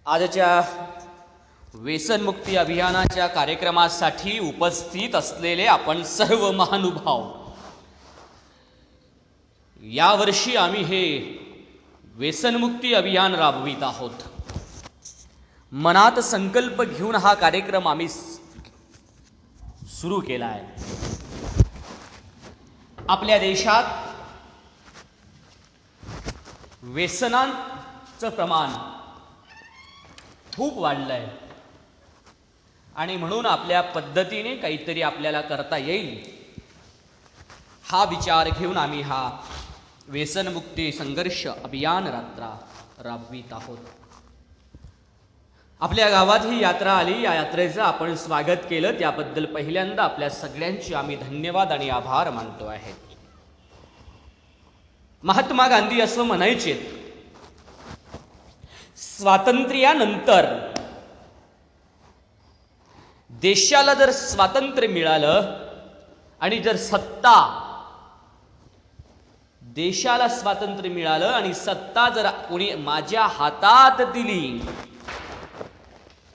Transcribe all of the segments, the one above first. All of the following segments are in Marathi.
आजच्या व्यसनमुक्ती अभियानाच्या कार्यक्रमासाठी उपस्थित असलेले आपण सर्व महानुभाव, यावर्षी आम्ही हे व्यसनमुक्ती अभियान राबवित आहोत. मनात संकल्प घेऊन हा कार्यक्रम आम्ही सुरू केला आहे. आपल्या देशात व्यसनांचं प्रमाण खूप वाढलंय आणि म्हणून आपल्या पद्धतीने काहीतरी आपल्याला करता येईल हा विचार घेऊन आम्ही हा व्यसनमुक्ती संघर्ष अभियान राबवित आहोत. आपल्या गावात ही यात्रा आली. या यात्रेचं आपण स्वागत केलं, त्याबद्दल पहिल्यांदा आपल्या सगळ्यांचे आम्ही धन्यवाद आणि आभार मानतो आहे. महात्मा गांधी असं म्हणायचे, स्वातंत्र्यानंतर देशाला जर स्वातंत्र्य मिळालं आणि जर देशाला स्वातंत्र्य मिळालं आणि सत्ता जर कोणी माझ्या हातात दिली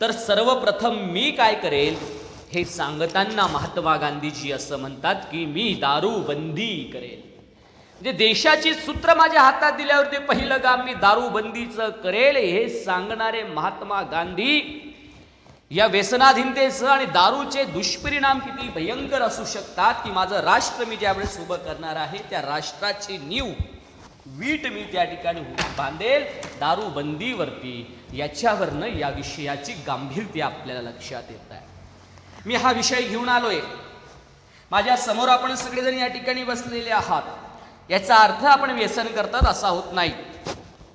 तर सर्वप्रथम मी काय करेल हे सांगताना महात्मा गांधीजी असं म्हणतात की मी दारूबंदी करेल. म्हणजे देशाची सूत्र माझ्या हातात दिल्यावर ते पहिलं काम मी दारूबंदीचं करेल हे सांगणारे महात्मा गांधी या व्यसनाधीनतेचं आणि दारूचे दुष्परिणाम किती भयंकर असू शकतात की माझं राष्ट्र मी ज्यावेळेस उभं करणार आहे त्या राष्ट्राची नीव वीट मी त्या ठिकाणी बांधेल दारूबंदीवरती. याच्यावरनं या विषयाची गांभीर्य आपल्याला लक्षात येत आहे. मी हा विषय घेऊन आलोय. माझ्या समोर आपण सगळेजण या ठिकाणी बसलेले आहात. याचा अर्थ आपण व्यसन करतात असा होत नाही,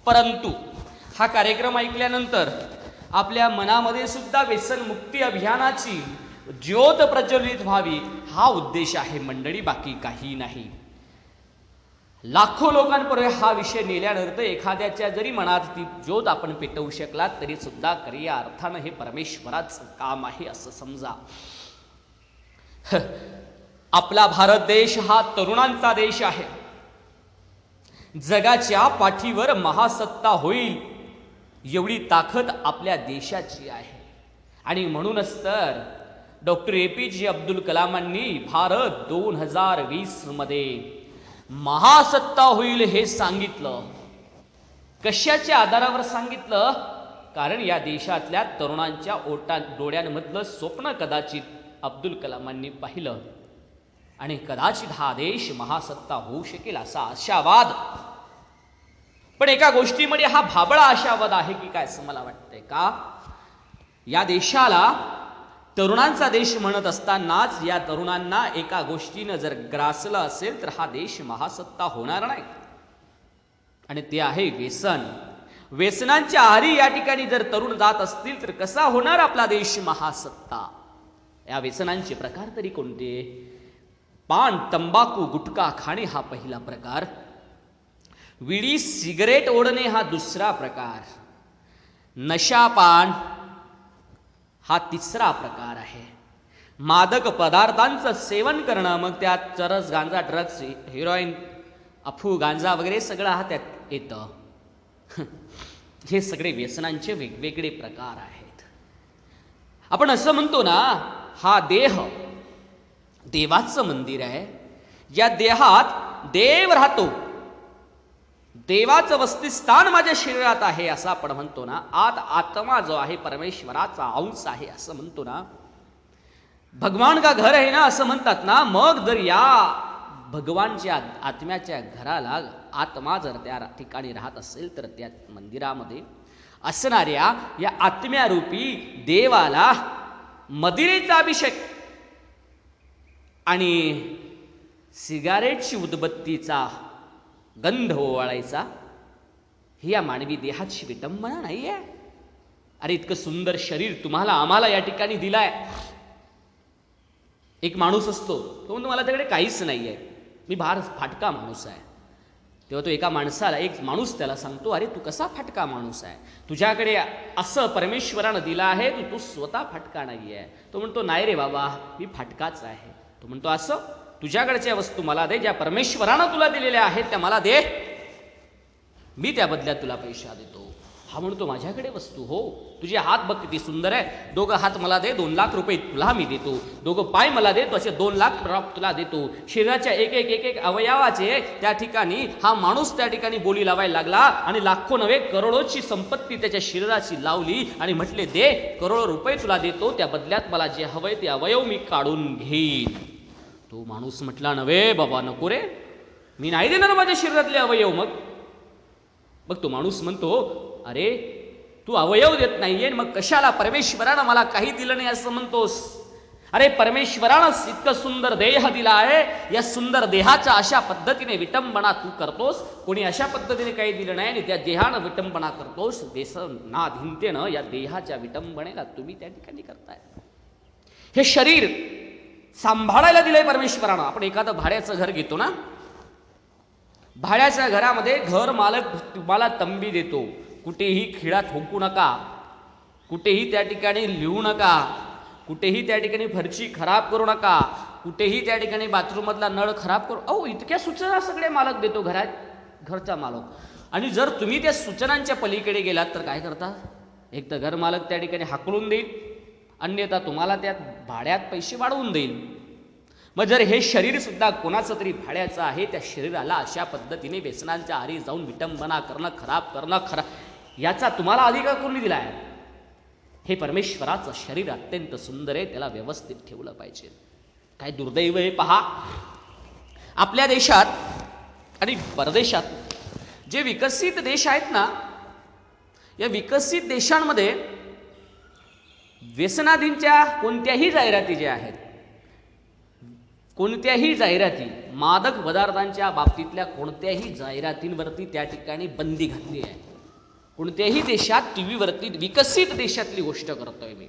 परंतु हा कार्यक्रम ऐकल्यानंतर आपल्या मनामध्ये सुद्धा व्यसनमुक्ती अभियानाची ज्योत प्रज्वलित व्हावी हा उद्देश आहे मंडळी, बाकी काही नाही. लाखो लोकांपर्यंत हा विषय नेल्यानंतर एखाद्याच्या जरी मनात ती ज्योत आपण पेटवू शकलात तरी सुद्धा खऱ्या अर्थानं हे परमेश्वराचं काम आहे असं समजा. आपला भारत देश हा तरुणांचा देश आहे. जगाच्या पाठीवर महासत्ता होईल एवढी ताकद आपल्या देशाची आहे. आणि म्हणूनच तर डॉक्टर APJ अब्दुल कलामांनी भारत 2020 मध्ये महासत्ता होईल हे सांगितलं. कशाच्या आधारावर सांगितलं? कारण या देशातल्या तरुणांच्या डोळ्यांमधलं स्वप्न कदाचित अब्दुल कलामांनी पाहिलं आणि कदाचित हा देश महासत्ता होऊ शकेल असा आशावाद. पण एका गोष्टीमध्ये हा भाबळा आशावाद आहे की काय असं मला वाटतंय का? या देशाला तरुणांचा देश म्हणत असतानाच या तरुणांना एका गोष्टीनं जर ग्रासलं असेल तर हा देश महासत्ता होणार नाही आणि ते आहे व्यसन. व्यसनांच्या आहारी या ठिकाणी जर तरुण जात असतील तर कसा होणार आपला देश महासत्ता? या व्यसनांचे प्रकार तरी कोणते? पान, तंबाखू, गुटखा खाणे हा पहिला प्रकार, विडी सिगरेट ओढणे हा दुसरा प्रकार, नशापान हा तिसरा प्रकार आहे, मादक पदार्थांचं सेवन करणं, मग त्यात चरस, गांजा, ड्रग्स, हेरोईन, अफू, गांजा वगैरे सगळं हा त्यात येतं. हे सगळे व्यसनांचे वेगवेगळे प्रकार आहेत. आपण असं म्हणतो ना, हा देह देवाचं मंदिर आहे. या देहात देव राहतो, देवाचं वसतिस्थान माझ्या शरीरात आहे असं आपण म्हणतो ना. आत आत्मा जो आहे परमेश्वराचा अंश आहे असं म्हणतो ना. भगवान का घर आहे ना असं म्हणतात ना. मग जर या भगवानच्या आत्म्याच्या घराला आत्मा जर त्या ठिकाणी राहत असेल तर त्या मंदिरामध्ये असणाऱ्या या आत्म्यारूपी देवाला मदिरेचा अभिषेक आणि सिगारेटची उदबत्तीचा गंध ओवाळायचा ही या मानवी देहाची विटंबना नाही आहे. अरे इतकं सुंदर शरीर तुम्हाला आम्हाला या ठिकाणी दिलाय. एक माणूस असतो तो म्हणतो मला त्याकडे काहीच नाही आहे, मी फार फाटका माणूस आहे. तेव्हा तो एका माणसाला एक माणूस त्याला सांगतो, अरे तू कसा फाटका माणूस आहे, तुझ्याकडे असं परमेश्वरानं दिलं आहे, तू स्वतः फाटका नाही आहे. तो म्हणतो नाही रे बाबा मी फाटकाच आहे. तो म्हणतो असं तुझ्याकडच्या वस्तू मला दे, ज्या परमेश्वरानं तुला दिलेल्या आहेत त्या मला दे, मी त्या बदल्यात तुला पैसा देतो. हा म्हणतो माझ्याकडे वस्तू, हो तुझे हात बघ किती सुंदर आहे, दोघं हात मला दे, 2 लाख रुपये तुला मी देतो, दोघं पाय मला दे, तो असे 2 लाख तुला देतो. शरीराच्या एक एक अवयवाचे त्या ठिकाणी हा माणूस त्या ठिकाणी बोली लावायला लागला आणि लाखो नव्हे करोडोची संपत्ती त्याच्या शरीराची लावली आणि म्हटले दे, करोडो रुपये तुला देतो, त्या बदल्यात मला जे हवंय ते अवयव मी काढून घेईन. तो माणूस म्हटला नव्हे बाबा नको रे, मी नाही देणार माझ्या शरीरातले अवयव. मग तो माणूस म्हणतो अरे तू अवयव देत नाहीये, मग कशाला परमेश्वरानं मला काही दिलं नाही असं म्हणतोस? अरे परमेश्वरानं इतकं सुंदर देह दिला आहे, या सुंदर देहाच्या अशा पद्धतीने विटंबना तू करतोस. कोणी अशा पद्धतीने काही दिलं नाही आणि त्या देहानं विटंबना करतोस. नाधिनतेनं या देहाच्या विटंबनेला तुम्ही त्या ठिकाणी करताय. हे शरीर सांभाळायला दिलंय परमेश्वरानं. आपण एखादं भाड्याचं घर घेतो ना, भाड्याच्या घरामध्ये घर मालक तुम्हाला तंबी देतो, कुठेही खिळा ठोकू नका, कुठेही त्या ठिकाणी लिहू नका, कुठेही त्या ठिकाणी फरची खराब करू नका, कुठेही त्या ठिकाणी बाथरूममधला नळ खराब करू, इतक्या सूचना सगळे मालक देतो घरचा मालक. आणि जर तुम्ही त्या सूचनांच्या पलीकडे गेलात तर काय करता? एक तर घर मालक त्या ठिकाणी हाकलून देईल, अन्यथा तुम्हाला त्यात भाड्यात पैसे वाढवून देईल. मग जर हे शरीर सुद्धा कोणाचं तरी भाड्याचं आहे, त्या शरीराला अशा पद्धतीने व्यसनांच्या आरी जाऊन विटंबना करणं, खराब याचा तुम्हाला अधिकार कोणी दिला आहे? हे परमेश्वराचं शरीर अत्यंत सुंदर आहे, त्याला व्यवस्थित ठेवलं पाहिजे. काय दुर्दैव आहे पहा, आपल्या देशात आणि परदेशात जे विकसित देश आहेत ना, या विकसित देशांमध्ये व्यसनाधींच्या कोणत्याही जाहिराती ज्या आहेत, कोणत्याही जाहिराती, मादक पदार्थांच्या बाबतीतल्या कोणत्याही जाहिरातींवरती त्या ठिकाणी बंदी घातली आहे. कोणत्याही देशात टीव्हीवरती, विकसित देशातली गोष्ट करतोय मी,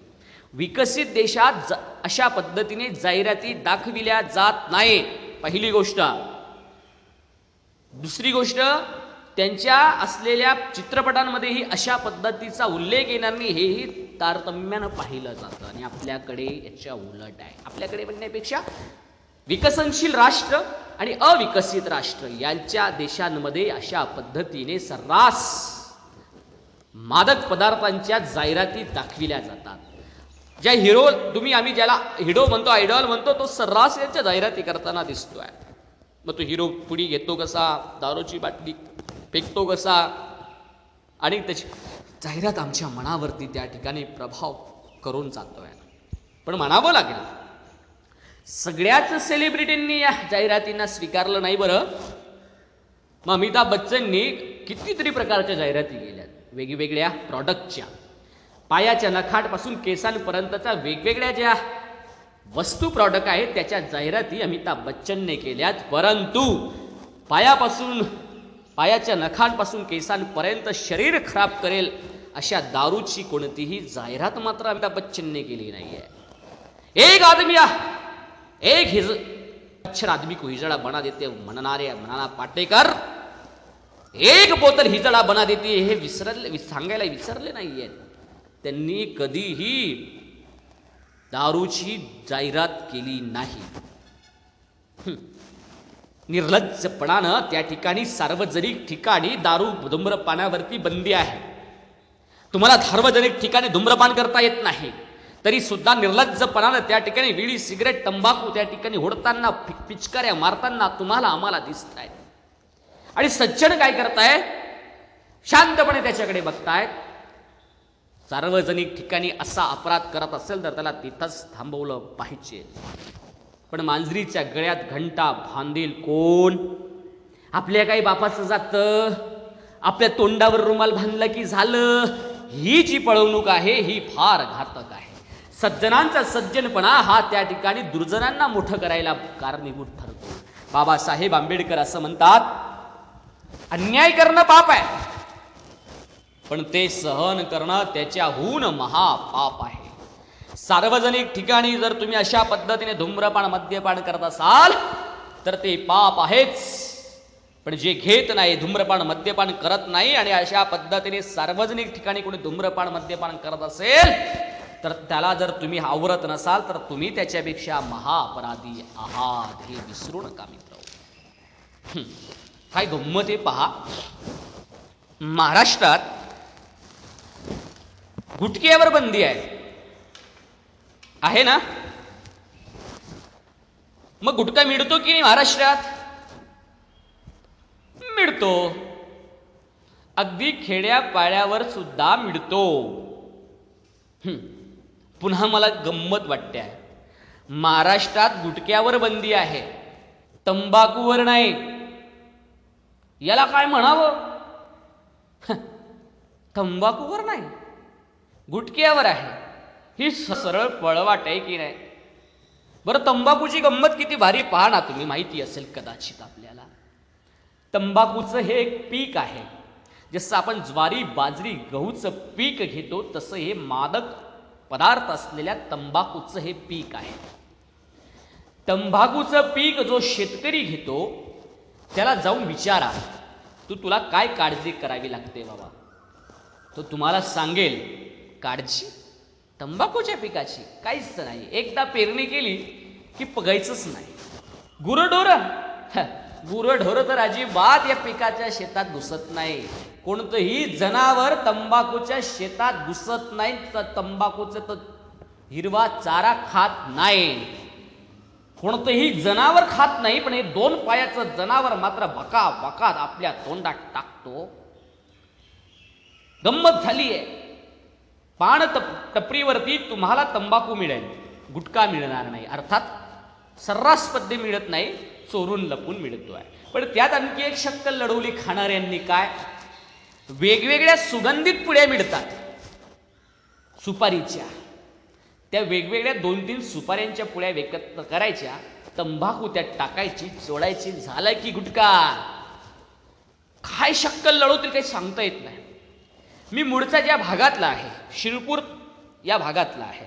विकसित देशात अशा पद्धतीने जाहिराती दाखविल्या जात नाही. पहिली गोष्ट. दुसरी गोष्ट, त्यांच्या असलेल्या चित्रपटांमध्येही अशा पद्धतीचा उल्लेख येणार नाही, हेही तारतम्यानं पाहिलं जातं. आणि आपल्याकडे याच्या उलट आहे. आपल्याकडे म्हणण्यापेक्षा विकसनशील राष्ट्र आणि अविकसित राष्ट्र यांच्या देशांमध्ये अशा पद्धतीने सर्रास मादक पदार्थांच्या जाहिराती दाखविल्या जातात. ज्या हिरो आम्ही ज्याला हिरो म्हणतो, आयडॉल म्हणतो, तो सर्रास यांच्या जाहिराती करताना दिसतोय. मग तो हिरो पुढी घेतो कसा, दारूची बाटली फेकतो कसा, आणि त्याची जाहिरात आमच्या मनावरती त्या ठिकाणी प्रभाव करून जातोय. पण म्हणावं लागेल, सगळ्याच सेलिब्रिटींनी या जाहिरातींना स्वीकारलं नाही बरं. मग अमिताभ बच्चननी कितीतरी प्रकारच्या जाहिराती केल्या, वेगवेगळ्या प्रॉडक्टच्या, पायाच्या नखाटपासून केसांपर्यंतच्या वेगवेगळ्या ज्या वस्तू प्रॉडक्ट आहेत त्याच्या जाहिराती अमिताभ बच्चनने केल्यात. परंतु पायाच्या नखांपासून केसांपर्यंत शरीर खराब करेल अशा दारूची कोणतीही जाहिरात मात्र अमिताभ बच्चनने केली नाही आहे. एक अक्षर आदमी को हिजड़ा बना देते म्हणणारे मनाना पाटेकर एक बोतल हिजड़ा बना देते, हे सांगायला विसरले नाहीये. त्यांनी कधीही दारूची जाहिरात केली नाही. निर्लज्जपणानं त्या ठिकाणी सार्वजनिक ठिकाणी दारू धूम्रपानावरती बंदी आहे. तुम्हाला सार्वजनिक ठिकाणी धूम्रपान करता येत नाही तरी सुद्धा निर्लज्जपणानं त्या ठिकाणी विडी, सिगरेट, तंबाखू त्या ठिकाणी होडताना, पिचकाऱ्या मारताना तुम्हाला आम्हाला दिसत आहेत. आणि सज्जन काय करताय, शांतपणे त्याच्याकडे बघतायत. सार्वजनिक ठिकाणी असा अपराध करत असेल तर त्याला तिथंच थांबवलं पाहिजे. पण मांजरीच्या गळ्यात घंटा बांधील कोण? आपल्या काही बापाचं जातं, आपल्या तोंडावर रुमाल बांधला की झालं. ही जी पळवणूक आहे ही फार घातक आहे. सज्जनांचा सज्जनपणा हा त्या ठिकाणी दुर्जनांना मोठं करायला कारणीभूत ठरतो. बाबासाहेब आंबेडकर असं म्हणतात, अन्याय करणं पाप आहे, पण ते सहन करणं त्याच्याहून महापाप आहे. सार्वजनिक ठिकाणी जर तुम्ही अशा पद्धतीने धूम्रपान, मद्यपान करत असाल तर ते पाप आहेच. पण जे घेत नाही, धूम्रपान, मद्यपान करत नाही आणि अशा पद्धतीने सार्वजनिक ठिकाणी कोणी धूम्रपान, मद्यपान करत असेल तर त्याला जर तुम्ही आवरत नसाल तर तुम्ही त्याच्यापेक्षा महाअपराधी आहात, हे विसरू नका मित्र. काय गंमत आहे पहा, महाराष्ट्रात गुटख्यावर बंदी आहे ना? मग गुटखा मिळतो की नाही महाराष्ट्रात? मिळतो. अगदी खेड्यापाड्यावर सुद्धा मिळतो. पुन्हा मला गंमत वाटते आहे, महाराष्ट्रात गुटख्यावर बंदी आहे, तंबाखूवर नाही. याला काय म्हणावं? तंबाखूवर नाही, गुटख्यावर आहे. ही सरळ पळवाट आहे की नाही? बरं, तंबाखूची गंमत किती भारी पहा ना तुम्ही. माहिती असेल कदाचित आपल्याला, तंबाखूचं हे एक पीक आहे. जसं आपण ज्वारी, बाजरी, गहूचं पीक घेतो तसं हे मादक पदार्थ असलेल्या तंबाखूचं हे पीक आहे. तंबाखूचं पीक जो शेतकरी घेतो त्याला जाऊन विचारा, तुला काय काळजी करावी लागते बाबा. तो तुम्हाला सांगेल, काळजी तंबाखूच्या पिकाची काहीच नाही. एकदा पेरणी केली की बघायचंच नाही. गुरढोर तर अजिबात या पिकाच्या शेतात घुसत नाही. कोणतंही जनावर तंबाखूच्या शेतात घुसत नाही. तंबाखूचं तर हिरवा चारा खात नाही. कोणतंही जनावर खात नाही. पण हे 2 पायाचं जनावर मात्र बका बका आपल्या तोंडात टाकतो. गंमत झाली आहे. पान टपरीवरती तुम्हाला तंबाखू मिळेल, गुटखा मिळणार नाही. अर्थात सर्रास पद्धती मिळत नाही, चोरून लपून मिळतो आहे. पण त्यात आणखी एक शक्कल लढवली खाणाऱ्यांनी. काय? वेगवेगळ्या सुगंधित पुड्या मिळतात सुपारीच्या. त्या वेगवेगळ्या 2-3 सुपाऱ्यांच्या पुड्या एकत्र करायच्या, तंबाखू त्यात टाकायची, चोळायची, झाला की गुटखा. काय शक्कल लढवतील काही सांगता येत नाही. मी मूळचा ज्या भागातला आहे, शिरपूर या भागातला आहे.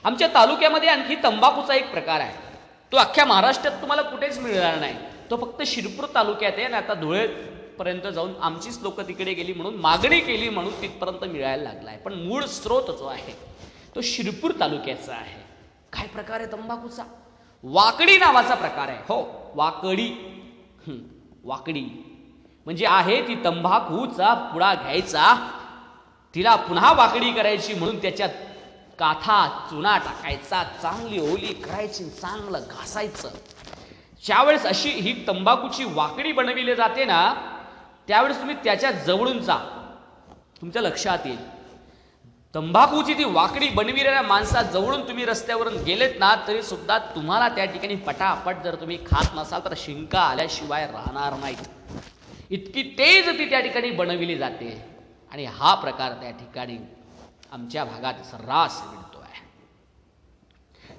आमच्या तालुक्यामध्ये आणखी तंबाखूचा एक प्रकार आहे. तो अख्ख्या महाराष्ट्रात तुम्हाला कुठेच मिळणार नाही. तो फक्त शिरपूर तालुक्यात आहे. आणि आता धुळेपर्यंत जाऊन आमचीच लोक तिकडे गेली म्हणून, मागणी केली म्हणून तिथपर्यंत मिळायला लागला आहे. पण मूळ स्रोत जो आहे तो शिरपूर तालुक्याचा आहे. काय प्रकार आहे तंबाखूचा? वाकडी नावाचा प्रकार आहे. हो, वाकडी. वाकडी म्हणजे आहे ती तंबाखूचा पुडा घ्यायचा, तिला पुन्हा वाकडी करायची म्हणून त्याच्यात काथा चुना टाकायचा, चांगली ओली करायची, चांगलं घासायचं. ज्यावेळेस अशी ही तंबाखूची वाकडी बनविली जाते ना, त्यावेळेस तुम्ही त्याच्या जवळून जा, तुमच्या लक्षात येईल. तंबाखूची ती वाकडी बनविलेल्या माणसा जवळून तुम्ही रस्त्यावरून गेलेत ना, तरी सुद्धा तुम्हाला त्या ठिकाणी पटापट जर तुम्ही खात नसाल तर शिंका आल्याशिवाय राहणार नाहीत. इतकी तेज ती त्या ठिकाणी बनविली जाते. आणि हा प्रकार त्या ठिकाणी आमच्या भागात सर्रास मिळतो आहे.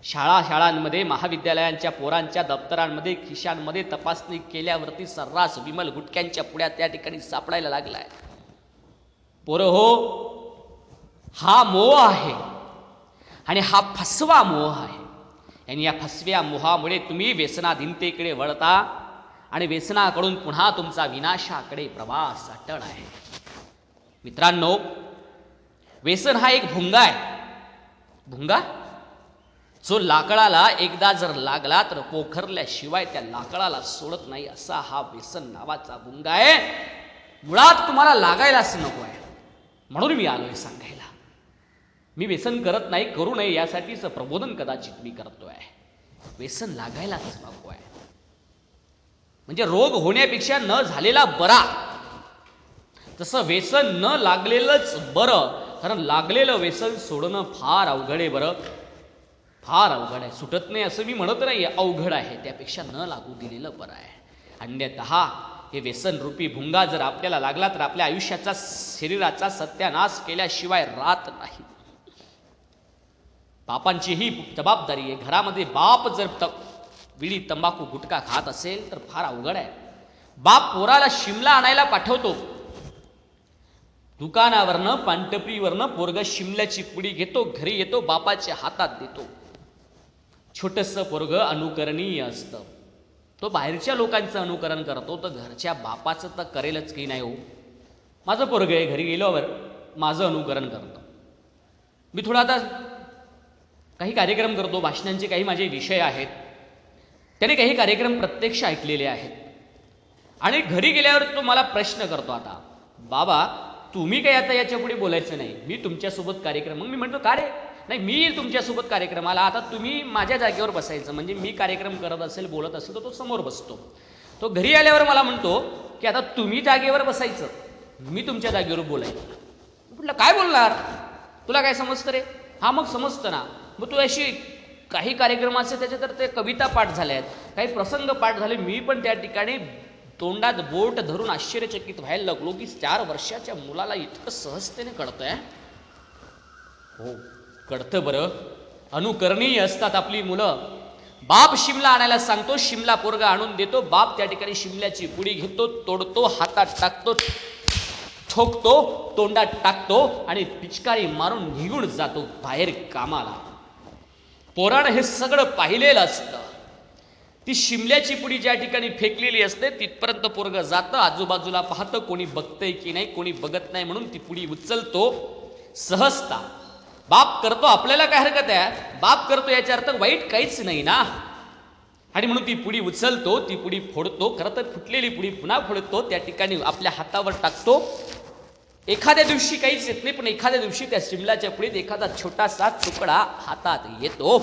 शाळांमध्ये, महाविद्यालयांच्या पोरांच्या दप्तरांमध्ये, खिशांमध्ये तपासणी केल्यावरती सर्रास विमल गुटख्यांच्या पुड्या त्या ठिकाणी सापडायला लागलाय. पोरं हो, हा मोह आहे आणि हा फसवा मोह आहे. आणि या फसव्या मोहामुळे तुम्ही व्यसनाधीनतेकडे वळता आणि व्यसनाकडून पुन्हा तुमचा विनाशाकडे प्रवास अटळ आहे. मित्रांनो, व्यसन हा एक भुंगा आहे. भुंगा जो लाकडाला एकदा जर लागला तर पोखरल्याशिवाय त्या लाकडाला सोडत नाही, असा हा व्यसन नावाचा भुंगा आहे. मुळात तुम्हाला लागायलाच नको आहे. म्हणून मी आलोय सांगायला. मी व्यसन करत नाही, करू नये यासाठीच प्रबोधन कदाचित मी करतोय. व्यसन लागायलाच नको आहे. म्हणजे रोग होण्यापेक्षा न झालेला बरा. तसं व्यसन न लागलेलंच बरं. कारण लागलेलं व्यसन सोडणं फार अवघड आहे. बरं, फार अवघड आहे. सुटत नाही असं मी म्हणत नाही, अवघड आहे. त्यापेक्षा न लागू दिलेलं बरं आहे. अन्यथा हे व्यसन रूपी भुंगा जर आपल्याला लागला तर आपल्या आयुष्याचा, शरीराचा सत्यानाश केल्याशिवाय राहत नाही. बापांची ही जबाबदारी आहे. घरामध्ये बाप जर विडी, तंबाखू, गुटखा खात असेल तर फार अवघड आहे. बाप पोराला शिमला आणायला पाठवतो. दुकानावरनं, पानटपरीवरनं पोरग शिमल्याची पुडी घेतो, घरी येतो, बापाच्या हातात देतो. छोटंसं पोरग अनुकरणीय असतं. तो बाहेरच्या लोकांचं अनुकरण करतो, तर घरच्या बापाचं तर करेलच की नाही. हो, माझं पोरग आहे, घरी गेल्यावर माझं अनुकरण करतं. मी थोडा आता काही कार्यक्रम करतो, भाषणांचे काही माझे विषय आहेत, त्याने काही कार्यक्रम प्रत्यक्ष ऐकलेले आहेत. आणि घरी गेल्यावर तो मला प्रश्न करतो, आता बाबा तुम्ही काही आता याच्या पुढे बोलायचं नाही, मी तुमच्यासोबत कार्यक्रम. मग मी म्हणतो का रे, नाही मी तुमच्यासोबत कार्यक्रमाला, आता तुम्ही माझ्या जागेवर बसायचं. म्हणजे मी कार्यक्रम करत असेल बोलत असेल तर तो समोर बसतो. तो घरी आल्यावर मला म्हणतो की आता तुम्ही जागेवर बसायचं, मी तुमच्या जागेवर बोलायचं. म्हटलं काय बोलणार, तुला काय समजतं रे. हा मग समजतं ना. मग तू अशी काही कार्यक्रमाचे त्याच्या तर ते कविता पाठ झाल्या आहेत, काही प्रसंग पाठ झाले. मी पण त्या ठिकाणी तोंडात बोट धरून आश्चर्यचकित व्हायला लागलो की 4 वर्षाच्या मुलाला इतकं सहजतेने कळतंय. हो कळतं बरं. अनुकरणीय असतात आपली मुलं. बाप शिमला आणायला सांगतो, शिमला पोरगा आणून देतो. बाप त्या ठिकाणी शिमल्याची पुडी घेतो, तोडतो, हातात टाकतो, ठोकतो, तोंडात टाकतो आणि पिचकारी मारून निघून जातो बाहेर कामाला. पोरानं हे सगळं पाहिलेलं असतं. ती शिमल्याची पुडी ज्या ठिकाणी फेकलेली असते तिथपर्यंत पोरगं जातं, आजूबाजूला पाहतं कोणी बघतंय की नाही, कोणी बघत नाही म्हणून ती पुडी उचलतो. सहजता बाप करतो, आपल्याला काय हरकत आहे, बाप करतो याचा अर्थ वाईट काहीच नाही ना. आणि म्हणून ती पुडी उचलतो, ती पुडी फोडतो. खरं तर फुटलेली पुडी पुन्हा फोडतो, त्या ठिकाणी आपल्या हातावर टाकतो. एखाद्या दिवशी काहीच येत नाही, पण एखाद्या दिवशी त्या शिमल्याच्या पुडीत एखादा छोटासा तुकडा हातात येतो.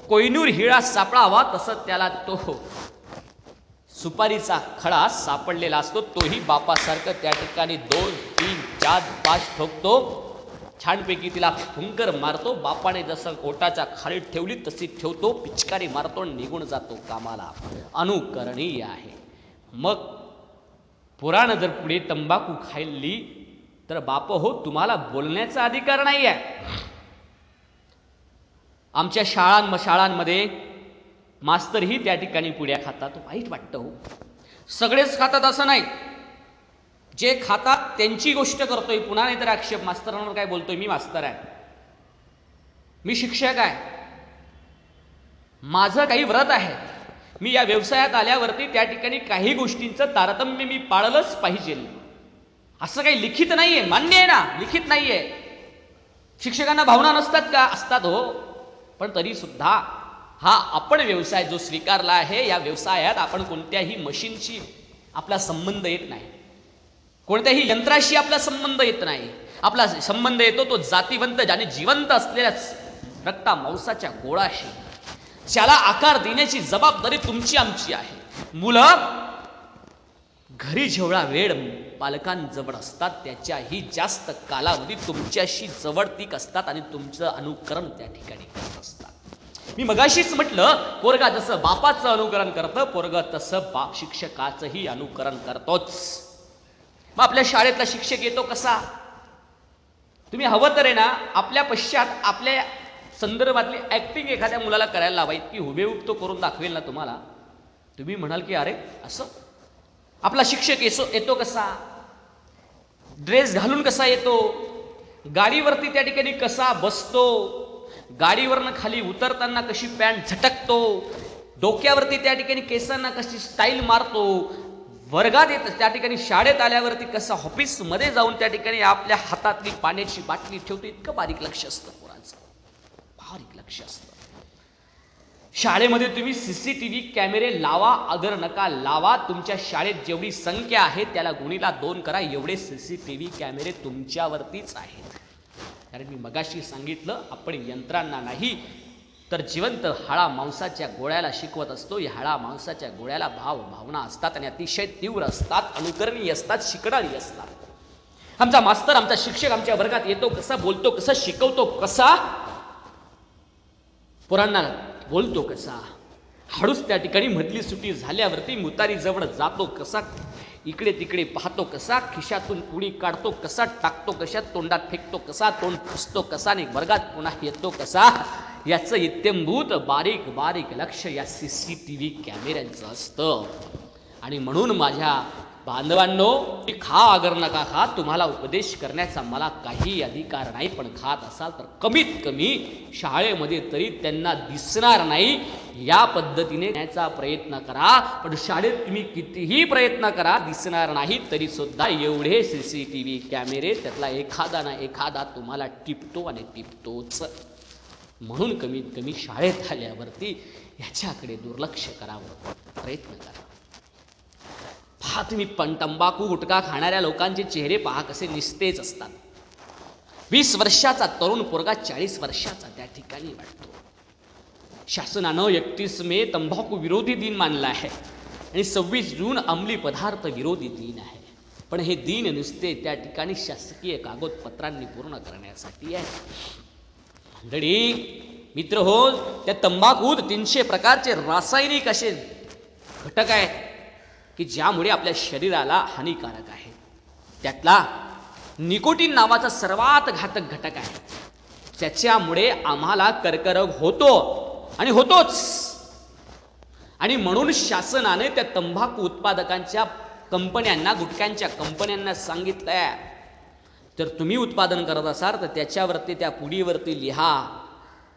कोहिनूर हिळा सापडावा तसं त्याला तो सुपारीचा खडा सापडलेला असतो. तोही बापासारखं त्या ठिकाणी 2, 3, 4, 5 ठोकतो. छानपैकी तिला फुंकर मारतो. बापाने जसं कोटाच्या खालीत ठेवली तशी ठेवतो, पिचकारी मारतो, निघून जातो कामाला. अनुकरणीय आहे. मग पुराण जर पुढे तंबाखू खाल्ली तर बाप हो तुम्हाला बोलण्याचा अधिकार नाही आहे. आमच्या शाळांमध्ये मास्तरही त्या ठिकाणी पुड्या खातात. वाईट वाटतं हो. सगळेच खातात असं नाही. जे खातात त्यांची गोष्ट करतोय. पुन्हा नाही तर आक्षेप मास्तरांवर काय बोलतोय. मी मास्तर आहे, मी शिक्षक आहे, माझं काही व्रत आहे. मी या व्यवसायात आल्यावरती त्या ठिकाणी काही गोष्टींचं तारतम्य मी पाळलंच पाहिजे. असं काही लिखित नाहीये. मान्य आहे ना, लिखित नाहीये. शिक्षकांना भावना नसतात का? असतात हो. पण तरी सुद्धा हा आपण व्यवसाय जो स्वीकारला आहे, या व्यवसायात आपण कोणत्याही मशीनशी आपला संबंध येत नाही, कोणत्याही यंत्राशी आपला संबंध येत नाही. आपला संबंध येतो तो जातीवंत ज्याने जिवंत असलेल्याच रक्ता मांसाच्या गोळाशी. ज्याला आकार देण्याची जबाबदारी तुमची आमची आहे. मुलं घरी जेवढा वेळ पालकांजवळ असतात त्याच्याही जास्त कालावधी तुमच्याशी जवळतीक असतात आणि तुमचं अनुकरण त्या ठिकाणी करत असतात. मी मगाशीच म्हटलं, पोरगा जसं बापाचं अनुकरण करतं, पोरगं तसं बाप शिक्षकाचंही अनुकरण करतोच. मग आपल्या शाळेतला शिक्षक येतो कसा? तुम्ही हवं तर आहे ना, आपल्या पश्चात आपल्या संदर्भातली ऍक्टिंग एखाद्या मुलाला करायला लावायची, की हुबेहूब तो करून दाखवेल ना तुम्हाला. तुम्ही म्हणाल की अरे असं आपला शिक्षक येतो कसा, ड्रेस घालून कसा येतो, गाडीवरती त्या ठिकाणी कसा बसतो, गाडीवरनं खाली उतरताना कशी पॅन्ट झटकतो, डोक्यावरती त्या ठिकाणी केसांना कशी स्टाईल मारतो, वर्गात येत त्या ठिकाणी शाळेत आल्यावरती कसं ऑफिसमध्ये जाऊन त्या ठिकाणी आपल्या हातातली पाण्याची बाटली ठेवतो. इतकं बारीक लक्ष असतं पोरांचं, बारीक लक्ष असतं. शाळेमध्ये तुम्ही CCTV कॅमेरे लावा अगर नका लावा, तुमच्या शाळेत जेवढी संख्या आहे त्याला गुणीला 2 करा, एवढे CCTV कॅमेरे तुमच्यावरतीच आहेत. कारण मी मगाशी सांगितलं, आपण यंत्रांना नाही तर जिवंत हाडा मांसाच्या गोळ्याला शिकवत असतो. या हाडा मांसाच्या गोळ्याला भावना असतात आणि अतिशय तीव्र असतात, अनुकरणीय असतात, शिकणारी असतात. आमचा मास्तर, आमचा शिक्षक आमच्या वर्गात येतो कसा, बोलतो कसा, शिकवतो कसा, पोरांना बोलतो कसा, हळूच त्या ठिकाणी मधली सुटी झाल्यावरती मुतारी जवळ जातो कसा, इकडे तिकडे पाहतो कसा, खिशातून पुडी काढतो कसा, टाकतो कशा, तोंडात फेकतो कसा, तोंड पुसतो कसा आणि वर्गात पुन्हा येतो कसा, याचं इत्यंभूत बारीक बारीक लक्ष या CCTV कॅमेऱ्यांचं असतं. आणि म्हणून माझ्या बांधवांनो, खा अगर नका खा, तुम्हाला उपदेश करण्याचा मला काही अधिकार नाही. पण खात असाल तर कमीत कमी शाळेमध्ये तरी त्यांना दिसणार नाही या पद्धतीने न्यायचा प्रयत्न करा. पण शाळेत तुम्ही कितीही प्रयत्न करा, दिसणार नाही तरी सुद्धा एवढे CCTV कॅमेरे, त्यातला एखादा ना एखादा तुम्हाला टिपतो आणि टिपतोच. म्हणून कमीत कमी शाळेत आल्यावरती याच्याकडे दुर्लक्ष करावं, प्रयत्न करा. हा तुम्ही पण तंबाखू गुटखा खाणाऱ्या लोकांचे चेहरे पहा कसे निस्तेज असतात. 20 वर्षाचा तरुण पोरगा 40 वर्षाचा त्या ठिकाणी वाटतो. शासनानं 31 मे तंबाखू विरोधी दिन मानला आहे आणि 26 जून अंमली पदार्थ विरोधी दिन आहे. पण हे दिन नुसते त्या ठिकाणी शासकीय कागदपत्रांनी पूर्ण करण्यासाठी आहे. मंडळी, मित्र हो, त्या तंबाखूत 300 प्रकारचे रासायनिक असे घटक आहेत की ज्यामुळे आपल्या शरीराला हानिकारक आहे. त्यातला निकोटीन नावाचा सर्वात घातक घटक आहे. त्याच्यामुळे आम्हाला कर्करोग होतो आणि होतोच. आणि म्हणून शासनाने त्या तंबाखू उत्पादकांच्या कंपन्यांना, गुटख्यांच्या कंपन्यांना सांगितलंय, तर तुम्ही उत्पादन करत असाल तर त्याच्यावरती, त्या पुडीवरती लिहा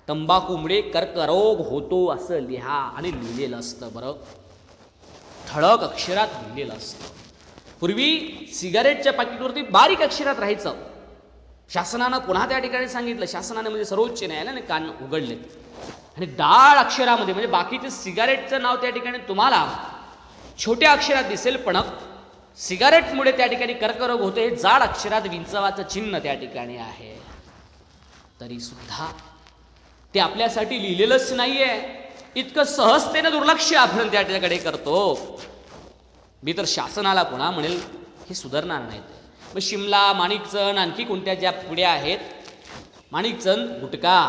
तंबाखूमुळे कर्करोग होतो असं लिहा. आणि लिहिलेलं असतं बरं, ठळक अक्षरात लिहिलेलं असतं. पूर्वी सिगारेटच्या पाकिटवरती बारीक अक्षरात राहायचं. शासनानं पुन्हा त्या ठिकाणी सांगितलं, शासनाने म्हणजे सर्वोच्च न्यायालयाने कान उघडले आणि डाळ अक्षरामध्ये, म्हणजे बाकीचे सिगारेटचं नाव त्या ठिकाणी तुम्हाला छोट्या अक्षरात दिसेल, पण सिगारेटमुळे त्या ठिकाणी कर्करोग होतो हे जाड अक्षरात विंचवाचं चिन्ह त्या ठिकाणी आहे. तरी सुद्धा ते आपल्यासाठी लिहिलेलंच नाहीये. इतकं सहजतेनं दुर्लक्ष आपण त्या ठिकाणी करतो. मी तर शासनाला पुन्हा म्हणेल, हे सुधारणार नाहीत. मग शिमला, माणिकचंद, आणखी कोणत्या ज्या पुड्या आहेत, माणिकचंद गुटखा,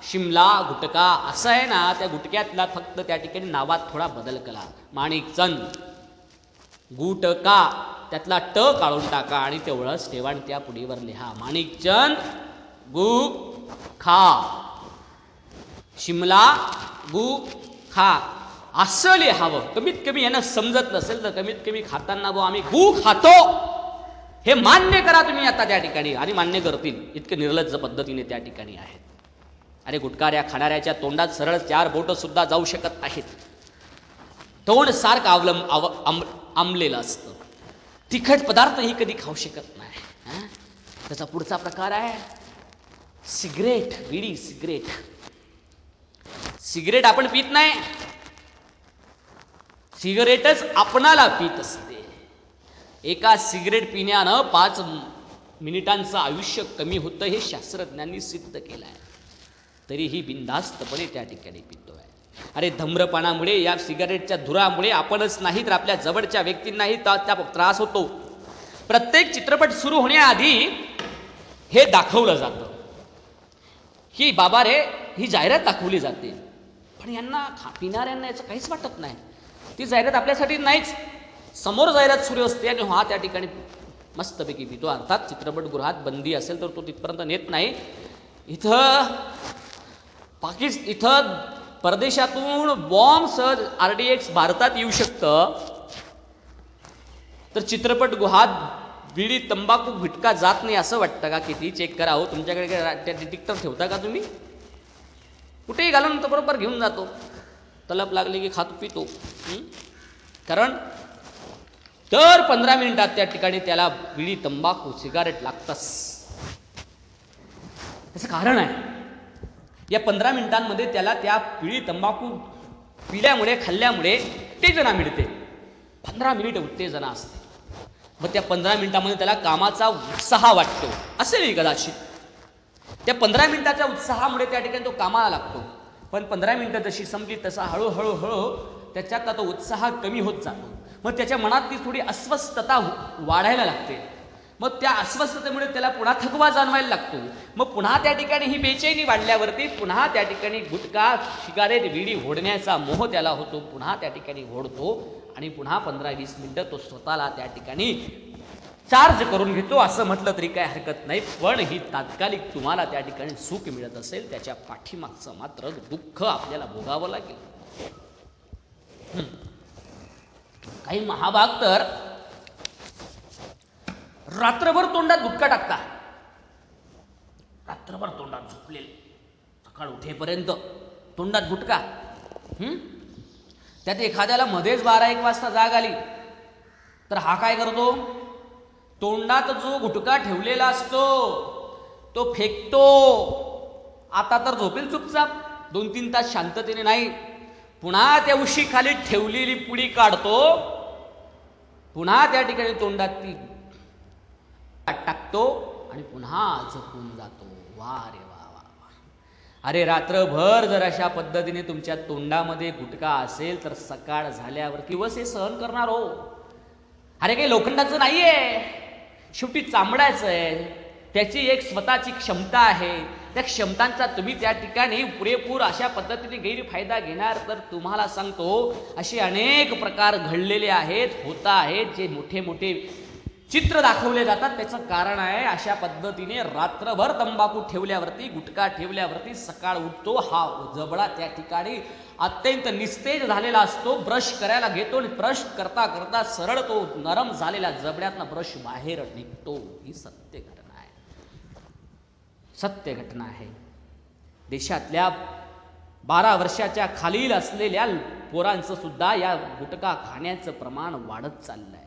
शिमला गुटखा असं आहे ना, त्या गुटक्यातला फक्त त्या ठिकाणी नावात थोडा बदल केला. माणिकचंद गुटखा त्यातला ट काढून टाका आणि तेवढंच ठेवा आणि त्या पुडीवर लिहा माणिकचंद गुटखा, शिमला गुटखा असं लिहावं. कमीत कमी यांना समजत नसेल तर कमीत कमी खाताना आम्ही गु खातो हे मान्य करा तुम्ही आता त्या ठिकाणी. आणि मान्य करतील इतके निर्लज्ज पद्धतीने त्या ठिकाणी आहेत. अरे गुटखाऱ्या खाणाऱ्याच्या तोंडात सरळ 4 बोटं सुद्धा जाऊ शकत नाहीत. तोंड सारखं आंबलेलं असतं. तिखट पदार्थही कधी खाऊ शकत नाही. त्याचा पुढचा प्रकार आहे सिगरेट, बिडी सिगरेट. सिगरेट आपण पित नाही, सिगरेटच आपणाला पित असते. एका सिगरेट पिण्यानं 5 मिनिटांचं आयुष्य कमी होतं हे शास्त्रज्ञांनी सिद्ध केलं आहे. तरीही बिनधास्तपणे त्या ठिकाणी पितोय. अरे धम्रपानामुळे, या सिगारेटच्या धुरामुळे आपणच नाही तर आपल्या जवळच्या व्यक्तींनाही त्या त्रास होतो. प्रत्येक चित्रपट सुरू होण्याआधी हे दाखवलं जातं की बाबा रे, ही जाहिरात दाखवली जाते. पण यांना पिणाऱ्यांना याचं काहीच वाटत नाही. ती जाहिरात आपल्यासाठी नाहीच. समोर जाहिरात सुरू असते आणि हा त्या ठिकाणी मस्तपैकी पितो. अर्थात चित्रपटगृहात बंदी असेल तर तो तिथपर्यंत नेत नाही. इथं परदेशातून बॉम्ब सहज RDX भारतात येऊ शकतं, तर चित्रपटगृहात बिडी, तंबाखू, गुटखा जात नाही असं वाटतं का? किती चेक करा हो, तुमच्याकडे काय डिटेक्टर ठेवता का तुम्ही? कुठेही घालून तर बरोबर घेऊन जातो. तलप लागली की खातो पितो. कारण दर 15 मिनिटात त्या ठिकाणी त्याला बिडी, तंबाखू, सिगारेट लागतंच. त्याचं कारण आहे, या 15 मिनिटांमध्ये त्याला त्या बिडी, तंबाखू पिल्यामुळे, खाल्ल्यामुळे उत्तेजना मिळते. 15 मिनिट उत्तेजना असते. मग त्या 15 मिनिटांमध्ये त्याला कामाचा उत्साह वाटतो असेल कदाचित. त्या 15 मिनिटाच्या उत्साहामुळे त्या ठिकाणी तो कामाला लागतो. पण 15 मिनिटं जशी संपली तसा हळूहळू त्याच्यातला तो उत्साह कमी होत जातो. मग त्याच्या मनात ती थोडी अस्वस्थता वाढायला लागते. मग त्या अस्वस्थतेमुळे त्याला पुन्हा थकवा जाणवायला लागतो. मग पुन्हा त्या ठिकाणी ही बेचैनी वाढल्यावरती पुन्हा त्या ठिकाणी गुटखा, सिगारेट, बिडी ओढण्याचा मोह त्याला होतो. पुन्हा त्या ठिकाणी ओढतो आणि पुन्हा 15-20 मिनिटं तो स्वतःला त्या ठिकाणी चार्ज करून घेतो. असं म्हटलं तरी काय हरकत नाही. पण ही तात्कालिक तुम्हाला त्या ठिकाणी सुख मिळत असेल, त्याच्या पाठीमागचं मात्र दुःख आपल्याला भोगावं लागेल. काही महाभाग तर रात्रभर तोंडात गुटखा टाकता, रात्रभर तोंडात झोपलेले, सकाळ उठेपर्यंत तोंडात गुटखा. त्यात एखाद्याला मध्येच 12-1 वाजता जाग आली तर हा काय करतो? तोंडात जो गुटखा ठेवलेला असतो तो फेकतो. आता तर झोपेल चुपचाप, 2-3 तास शांततेने नाही. पुन्हा त्या उशी खाली ठेवलेली पुडी काढतो पुन्हा त्या ठिकाणी तोंडात ती टाकतो आणि पुन्हा झोपून जातो. वा रे वा वा वा. अरे रात्रभर जर अशा पद्धतीने तुमच्या तोंडामध्ये गुटखा असेल तर सकाळ झाल्यावर दिवस हे सहन करणार हो. अरे काही लोखंडाचं नाहीये, शेवटी चामड्याचं आहे. त्याची एक स्वतःची क्षमता आहे. त्या क्षमतांचा तुम्ही त्या ठिकाणी पुरेपूर अशा पद्धतीने गैरफायदा घेणार तर तुम्हाला सांगतो असे अनेक प्रकार घडलेले आहेत, होत आहेत, जे मोठे मोठे चित्र दाखवले जातात. त्याचं कारण आहे अशा पद्धतीने रात्रभर तंबाखू ठेवल्यावरती, गुटखा ठेवल्यावरती सकाळ उठतो हा जबडा त्या ठिकाणी अत्यंत निस्तेज झालेला असतो. ब्रश करायला घेतो आणि ब्रश करता करता सरळ तो नरम झालेल्या जबड्यातनं ब्रश बाहेर निघतो. ही सत्य घटना आहे, सत्य घटना आहे. देशातल्या 12 वर्षाच्या खालील असलेल्या पोरांचं सुद्धा या गुटखा खाण्याचं प्रमाण वाढत चाललंय.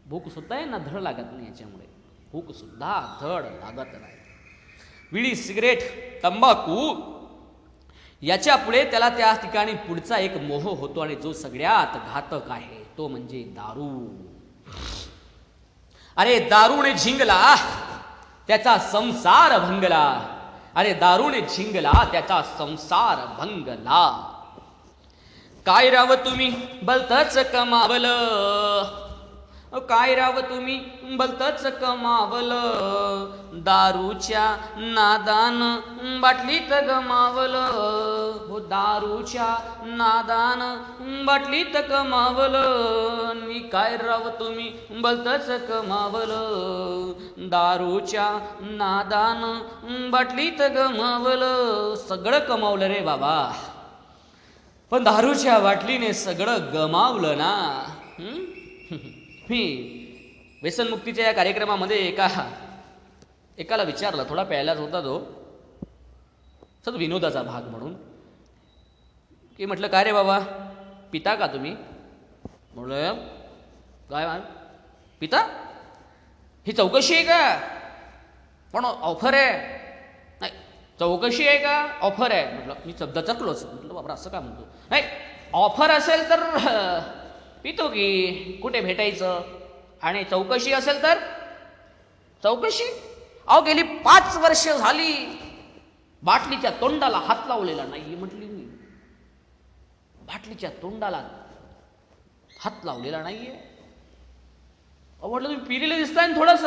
भूक सुद्धा आहे ना धड लागत नाही, याच्यामुळे भूक सुद्धा धड लागत नाही. विडी, सिगरेट, तंबाखू याच्या पुढे त्याला त्या ठिकाणी पुढचा एक मोह होतो आणि जो सगळ्यात घातक आहे तो म्हणजे दारू. अरे दारूने झिंगला त्याचा संसार भंगला. अरे दारूने झिंगला त्याचा संसार भंगला. काय राव तुम्ही भलतंच कमावलं, काय राव तुम्ही भलतंच कमावलं, दारूच्या नादान बाटलीत गमावलं. हो दारूच्या नादान बाटलीत गमावलं. नि काय राव तुम्ही भलतंच कमावलं, दारूच्या नादान बाटलीत गमावलं. सगळं कमावलं रे बाबा, पण दारूच्या बाटलीने सगळं गमावलं ना. मी व्यसनमुक्तीच्या या कार्यक्रमामध्ये एकाला विचारलं, थोडा प्यायलाच होता तो, सद विनोदाचा भाग म्हणून, की म्हटलं काय रे बाबा पिता का तुम्ही? म्हटलं काय पिता? ही चौकशी आहे का? पण ऑफर आहे. नाही चौकशी आहे का ऑफर आहे? म्हटलं मी शब्द चकलोच. म्हटलं बाबा असं का म्हणतो? नाही ऑफर असेल तर पितो की, कुठे भेटायचं? आणि चौकशी असेल तर चौकशी? अहो गेली 5 वर्ष झाली बाटलीच्या तोंडाला हात लावलेला नाही. म्हटली मी बाटलीच्या तोंडाला हात लावलेला नाहीये. म्हटलं तुम्ही पिलेले दिसताय थोडस.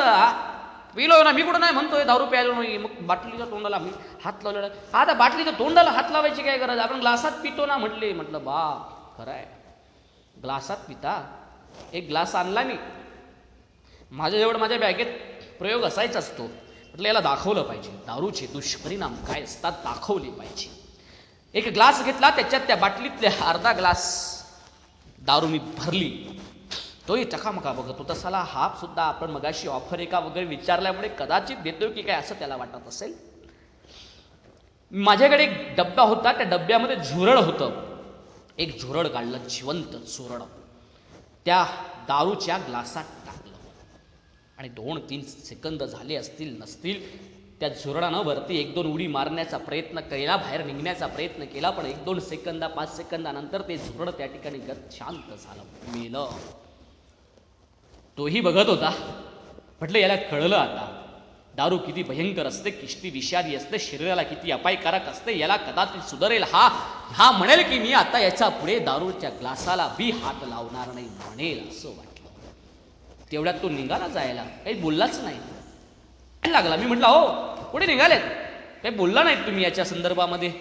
पिलो ना मी, कुठं नाही म्हणतोय दारू प्यायलो नाही. मग बाटलीच्या तोंडाला मी हात लावलेला. आता बाटलीच्या तोंडाला हात लावायची काय गरज? आपण ग्लासात पितो ना. म्हटले म्हटलं बा खरं आहे, ग्लासात पिता. एक ग्लास आणला मी, माझ्याजवळ माझ्या बॅगेत प्रयोग असायचा असतो. म्हटलं याला दाखवलं पाहिजे, दारूचे दुष्परिणाम काय असतात दाखवले पाहिजे. एक ग्लास घेतला, त्याच्यात त्या बाटलीतले अर्धा ग्लास दारू मी भरली. तोही चकामका बघत होता. साला हा सुद्धा आपण मगाशी ऑफर आहे का वगैरे विचारल्यामुळे कदाचित देतोय की काय असं त्याला वाटत असेल. माझ्याकडे एक डब्बा होता, त्या डब्यामध्ये झुरळ होतं. एक झुरळ काढलं, जिवंत झुरळ त्या दारूच्या ग्लासात टाकलं आणि 2-3 सेकंद झाले असतील नसतील, त्या झुरळानं वरती 1-2 उडी मारण्याचा प्रयत्न केला, बाहेर निघण्याचा प्रयत्न केला. पण 1-2 सेकंद 5 सेकंदानंतर ते झुरळ त्या ठिकाणी शांत झालं, मेलं. तोही बघत होता. म्हटलं याला कळलं आता दारू किती भयंकर असते, किती विषारी असते, शरीराला किती अपायकारक असते. याला कदाचित सुधारेल. हा म्हणेल की मी आता याच्या पुढे दारूच्या ग्लासाला बी हात लावणार नाही म्हणेल असं वाटलं. तेवढ्यात तो निघाला जायला, काही बोललाच नाही. लागला. मी म्हटलं हो कुठे निघालेत? काही बोलला नाहीत तुम्ही याच्या संदर्भामध्ये?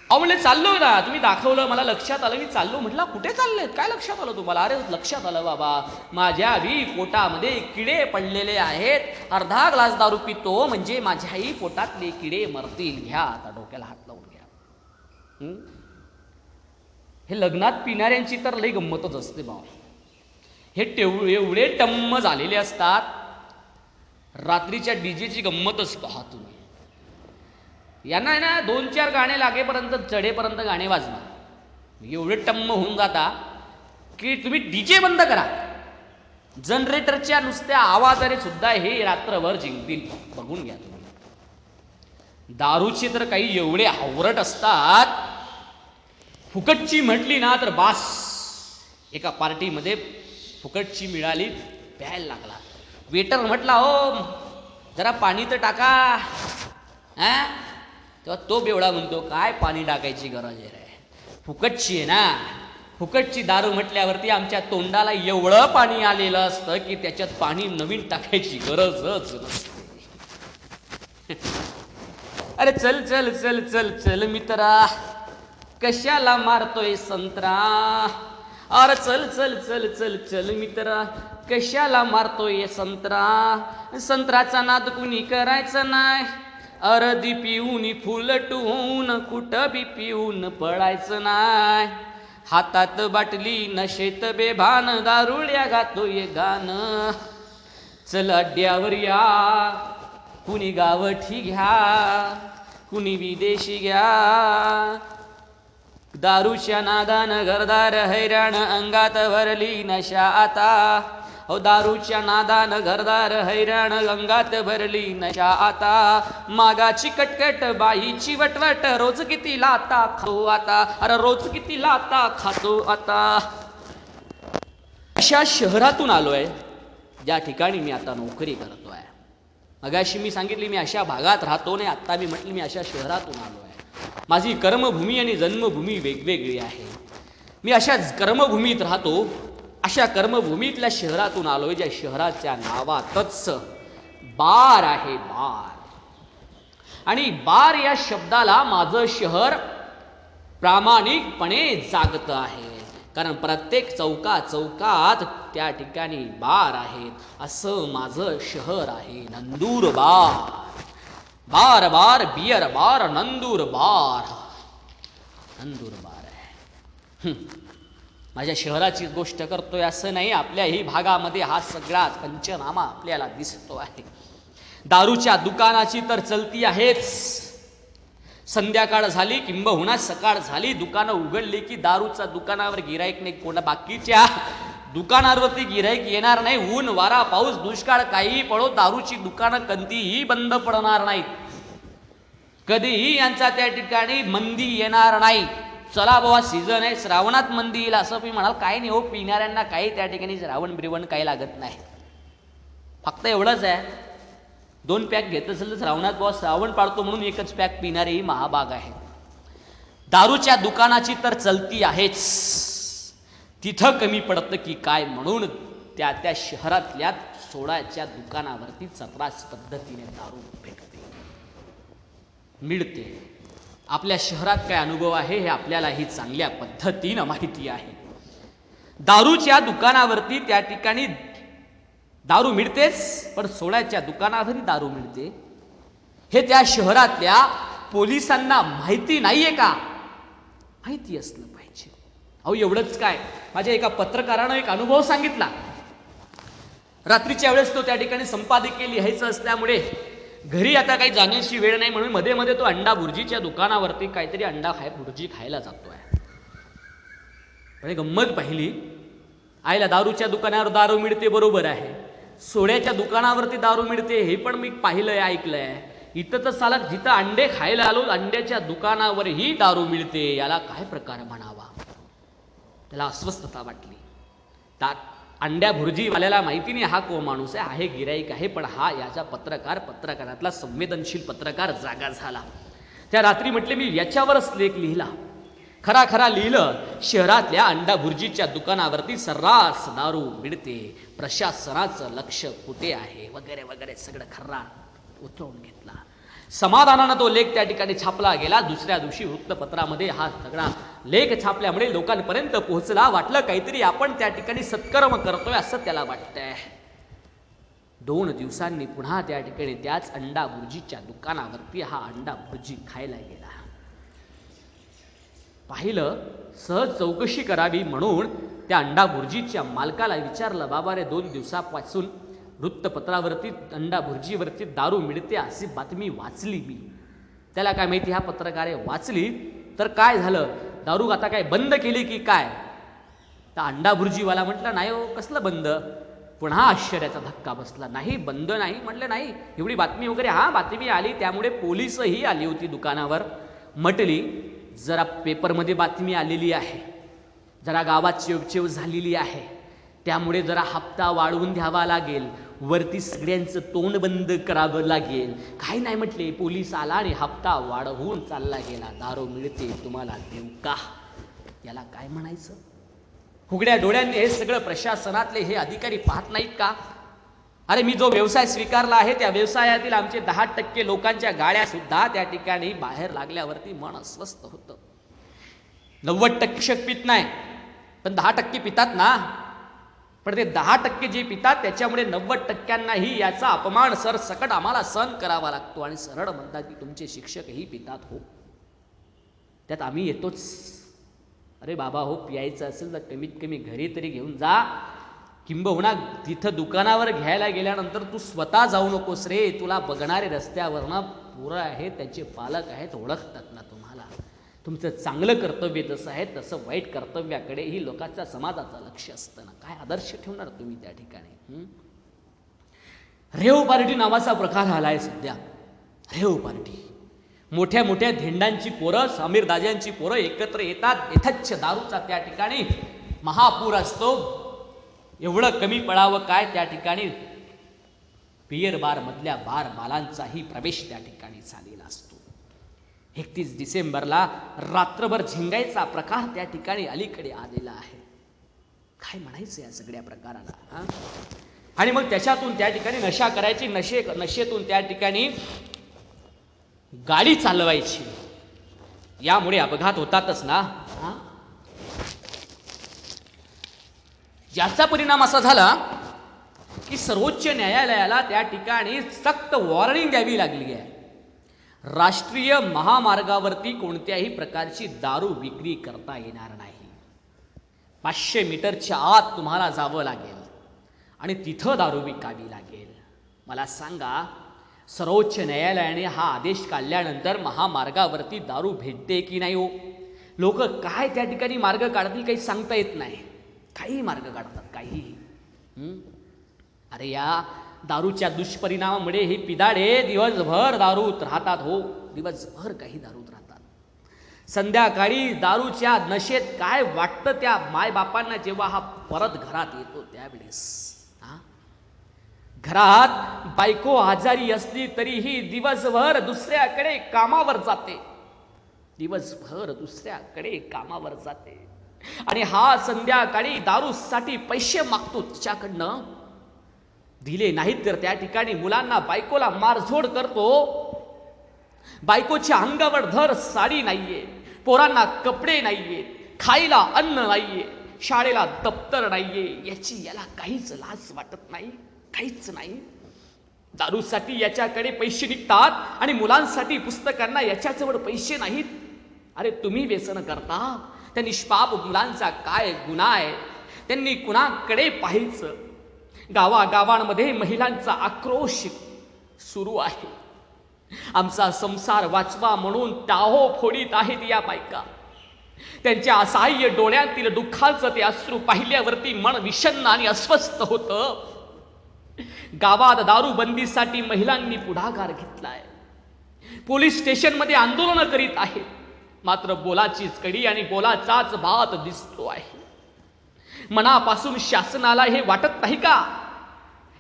अहो म्हणले चाललो ना, तुम्ही दाखवलं मला लक्षात आलं, मी चाललो. म्हटलं कुठे चाललेत? काय लक्षात आलं तुम्हाला? अरे लक्षात आलं बाबा, माझ्याही पोटामध्ये किडे पडलेले आहेत. अर्धा ग्लास दारू पितो म्हणजे माझ्याही पोटातले किडे मरतील. घ्या आता डोक्याला हात लावून घ्या. हे लग्नात पिणाऱ्यांची तर लई गंमतच असते बाबा. हे एवढे टम्म झालेले असतात. रात्रीच्या डीजेची गंमतच पहा तुम्ही. यांना आहे ना 2-4 गाणे लागेपर्यंत, चढेपर्यंत गाणे वाजणार. एवढे टम्म होऊन जाता की तुम्ही डीजे बंद करा, जनरेटरच्या नुसत्या आवाजाने सुद्धा हे रात्रभर जिंकतील. बघून घ्या तुम्ही. दारूचे तर काही एवढे हावरट असतात, फुकटची म्हटली ना तर बास. एका पार्टीमध्ये फुकटची मिळाली, प्यायला लागला. वेटर म्हटला, हो जरा पाणी तर टाका. तेव्हा तो बेवडा म्हणतो, काय पाणी टाकायची गरज आहे रे, फुकटची आहे ना. फुकटची दारू म्हटल्यावरती आमच्या तोंडाला एवढं पाणी आलेलं असतं की त्याच्यात पाणी नवीन टाकायची गरजच नसते. अरे चल चल चल चल चल मित्रा, कशाला मारतोय संत्रा. अरे चल चल चल चल चल मित्रा, कशाला मारतोय संत्रा. संत्राचा नाद कुणी करायचा नाही, अर्धी पिऊन फुलटून कुठं बी पिऊन पळायचं नाही. हातात बाटली नशेत बेभान, दारुड्या गातोय गाणं. चल अड्ड्यावर या, कुणी गावठी घ्या, कुणी विदेशी घ्या. दारूच्या नादानं घरदार हैराण, अंगात भरली नशा आता. हो दारूच्या नादानं घरदार हैराण, अंगात भरली नशा आता. मागाची कटकट बाईची वटवट, रोज किती लाता खातो आता. अरे रोज किती लाता खातो आता. अशा शहरातून आलोय ज्या ठिकाणी मी आता नोकरी करतोय. मगाशी मी सांगितली मी अशा भागात राहतो नाही, आत्ता मी म्हटली मी अशा शहरातून आलो आहे. माझी कर्मभूमी आणि जन्मभूमी वेगवेगळी आहे. मी अशा कर्मभूमीत राहतो, अशा कर्मभूमीतल्या शहरातून आलोय ज्या शहराच्या नावातच बार आहे. बार. आणि बार या शब्दाला माझं शहर प्रामाणिकपणे जागत आहे, कारण प्रत्येक चौका चौकात त्या ठिकाणी बार आहेत. असं माझं शहर आहे नंदुरबार. बार बार बियर बार नंदुरबार. नंदुरबार आहे. माझ्या शहराची गोष्ट करतोय असं नाही, आपल्याही भागामध्ये हा सगळा पंचनामा आपल्याला दिसतो आहे. दारूच्या दुकानाची तर चलती आहेच. संध्याकाळ झाली किंबहुना सकाळ झाली, दुकानं उघडली की दारूच्या दुकानावर गिराईक नाही. कोणा बाकीच्या दुकानावरती गिराईक येणार नाही. ऊन वारा पाऊस दुष्काळ काहीही पडो, दारूची दुकानं कधीही बंद पडणार नाहीत. कधीही यांचा त्या ठिकाणी मंदी येणार नाही. चला बाबा सीझन आहे, श्रावणात मंदी येईल असं तुम्ही म्हणाल, काही नाही हो, पिणाऱ्यांना काही त्या ठिकाणी श्रावण बिरवण काही लागत नाही. फक्त एवढंच आहे, 2 पॅक घेत असेल तर श्रावणात बाबा श्रावण पाळतो म्हणून 1च पॅक पिणारे ही महाभाग आहे. दारूच्या दुकानाची तर चलती आहेच, तिथं कमी पडतं की काय म्हणून त्या त्या शहरातल्या सोडाच्या दुकानावरती चपरास पद्धतीने दारू भेटते, मिळते. आपल्या शहरात काय अनुभव आहे हे आपल्यालाही चांगल्या पद्धतीनं माहिती आहे. दारूच्या दुकानावरती त्या ठिकाणी दारू मिळतेच, पण सोड्याच्या दुकानावरही दारू मिळते. हे त्या शहरातल्या पोलिसांना माहिती नाहीये का? माहिती असलं पाहिजे. अहो एवढंच काय, माझ्या एका पत्रकारानं एक अनुभव सांगितला. रात्रीच्या वेळेस तो त्या ठिकाणी संपादकीय लिहायचं असल्यामुळे घरी आता काही जाण्याची वेळ नाही म्हणून मध्ये मध्ये तो अंडा भुर्जीच्या दुकानावरती काहीतरी भुर्जी खायला जातोय. पण गंमत पाहिली, आईला दारूच्या दुकानावर दारू मिळते बरोबर आहे, सोड्याच्या दुकानावरती दारू मिळते हे पण मी पाहिलंय, ऐकलंय. इथं तर साला जिथं अंडे खायला आलो अंड्याच्या दुकानावरही दारू मिळते. याला काय प्रकार म्हणावा? त्याला अस्वस्थता वाटली. अंड्या भुर्जीवाल्याला माहिती नाही हा को माणूस आहे गिराईक आहे, पण हा याचा पत्रकारातला संवेदनशील पत्रकार जागा झाला. त्या रात्री म्हटले मी याच्यावरच लेख लिहिला. खरा खरा लिहिलं, शहरातल्या अंडा भुर्जीच्या दुकानावरती सर्रास दारू मिळते, प्रशासनाचं लक्ष कुठे आहे वगैरे वगैरे सगळं खर्रा उतरवून घेतला. समाधानानं तो लेख त्या ठिकाणी छापला गेला. दुसऱ्या दिवशी वृत्तपत्रामध्ये हा सगळा लेख छापल्यामुळे लोकांपर्यंत पोहोचला. वाटलं काहीतरी आपण त्या ठिकाणी सत्कर्म करतोय असं त्याला वाटतंय. 2 दिवसांनी पुन्हा त्या ठिकाणी त्याच अंडा भुर्जीच्या दुकानावरती हा अंडा भुर्जी खायला गेला. पाहिलं, सहज चौकशी करावी म्हणून त्या अंडा भुर्जीच्या मालकाला विचारलं, बाबा रे 2 दिवसापासून वृत्तपत्रावरती अंडा भुर्जीवरती दारू मिळते अशी बातमी वाचली मी. त्याला काय माहिती, हा पत्रकार वाचली तर काय झालं, दारू आता काय बंद केली की काय? तर अंडा भुर्जीवाला म्हटलं नाही हो, कसलं बंद? पुन्हा आश्चर्याचा धक्का बसला. नाही बंद नाही म्हटलं, नाही एवढी बातमी वगैरे, हा बातमी आली त्यामुळे पोलीसही आली होती दुकानावर. म्हटली जरा पेपरमध्ये बातमी आलेली आहे, जरा गावात चेवचेव झालेली आहे, त्यामुळे जरा हप्ता वाढवून द्यावा लागेल, वरती सगळ्यांचं तोंड बंद करावं लागेल. काही नाही म्हटले, पोलीस आला आणि हप्ता वाढवून चालला गेला. दारू मिळते तुम्हाला देऊ का? याला काय म्हणायचं? उघड्या डोळ्यांनी हे सगळं प्रशासनातले हे अधिकारी पाहत नाहीत का? अरे मी जो व्यवसाय स्वीकारला आहे त्या व्यवसायातील आमचे 10% लोकांच्या गाड्या सुद्धा त्या ठिकाणी बाहेर लागल्यावरती मन अस्वस्थ होतं. 90% पित नाही, पण 10% पितात ना. पण ते 10% जे पितात त्याच्यामुळे 90%नाही याचा अपमान सरसकट आम्हाला सहन करावा लागतो. आणि सरळ म्हणतात की तुमचे शिक्षकही पितात. हो, त्यात आम्ही येतोच. अरे बाबा हो, प्यायचं असेल तर कमीत कमी घरी तरी घेऊन जा, किंबहुना तिथं दुकानावर घ्यायला गेल्यानंतर तू स्वतः जाऊ नकोस रे. तुला बघणारे रस्त्यावरनं पोरं आहेत, त्यांचे पालक आहेत, ओळखतात ना तुम्हाला. तुमचं चांगलं कर्तव्य जसं आहे तसं वाईट कर्तव्याकडेही लोकांच्या समाजाचं लक्ष असतं ना. काय आदर्श ठेवणार तुम्ही त्या ठिकाणी? रेव पार्टी नावाचा प्रकार आलाय सध्या. रेव पार्टी, मोठ्या मोठ्या धेंडांची पोरं, समीर दाजांची पोरं एकत्र येतात. यथेच्छ दारूचा त्या ठिकाणी महापूर असतो. एवढं कमी पडावं काय, त्या ठिकाणी बियर बार मधल्या बार मालांचाही प्रवेश त्या ठिकाणी झालेला असतो. 31 डिसेंबरला रात्रभर झिंगायचा प्रकार त्या ठिकाणी अलीकडे आलेला आहे. काय म्हणायचं या सगळ्या प्रकाराला? आणि मग त्याच्यातून त्या ठिकाणी नशा करायची, नशेतून त्या ठिकाणी गाडी चालवायची. यामुळे अपघात होतातच ना. याचा परिणाम असा झाला की सर्वोच्च न्यायालयाला त्या ठिकाणी सक्त वॉर्निंग द्यावी लागली आहे. राष्ट्रीय महामार्गावरती कोणत्याही प्रकारची दारू विक्री करता येणार नाही. 500 मीटरच्या आत तुम्हाला जावं लागेल आणि तिथं दारू विकावी लागेल. मला सांगा, सर्वोच्च न्यायालयाने हा आदेश काढल्यानंतर महामार्गावरती दारू भेटते की नाही हो? लोक काय त्या ठिकाणी मार्ग काढतील काही सांगता येत नाही. काही मार्ग काढतात, काही. अरे या दारूच्या दुष्परिणामामुळे हे पिदाडे दिवसभर दारूत राहतात. हो, दिवसभर काही दारूत राहतात. संध्याकाळी दारूच्या नशेत काय वाटतं त्या मायबापांना जेव्हा हा परत घरात येतो त्यावेळेस. घरात बायको आजारी असली तरीही दिवसभर दुसऱ्याकडे कामावर जाते. दिवसभर दुसऱ्याकडे कामावर जाते आणि हा संध्याकाळी दारूसाठी पैसे मागतो तिच्याकडनं. दिले नाहीत तर त्या ठिकाणी मुलांना, बायकोला मारझोड करतो. बायकोच्या अंगावर धर साडी नाहीये, पोरांना कपडे नाहीये, खायला अन्न नाहीये, शाळेला दप्तर नाहीये. याला काहीच लाज वाटत नाही, काहीच नाही. दारूसाठी याच्याकडे पैसे निघतात आणि मुलांसाठी पुस्तकांना याच्याजवळ पैसे नाहीत. अरे तुम्ही व्यसन करता, त्या निष्पाप मुलांचा काय गुन्हा आहे? त्यांनी कुणाकडे पाहायचं? गावागावांमध्ये महिलांचा आक्रोश सुरू आहे. आमचा संसार वाचवा म्हणून टाहो फोडीत आहेत या बायका. त्यांच्या असहाय्य डोळ्यातील दुःखाचं ते अश्रू पाहिल्यावरती मन विषण्ण आणि अस्वस्थ होतं. गावात दारूबंदीसाठी महिलांनी पुढाकार घेतलाय. पोलीस स्टेशनमध्ये आंदोलन करीत आहेत. मात्र बोलाचीच कडी आणि बोलाचाच भात दिसतो आहे. मनापासून शासनाला हे वाटत नाही का?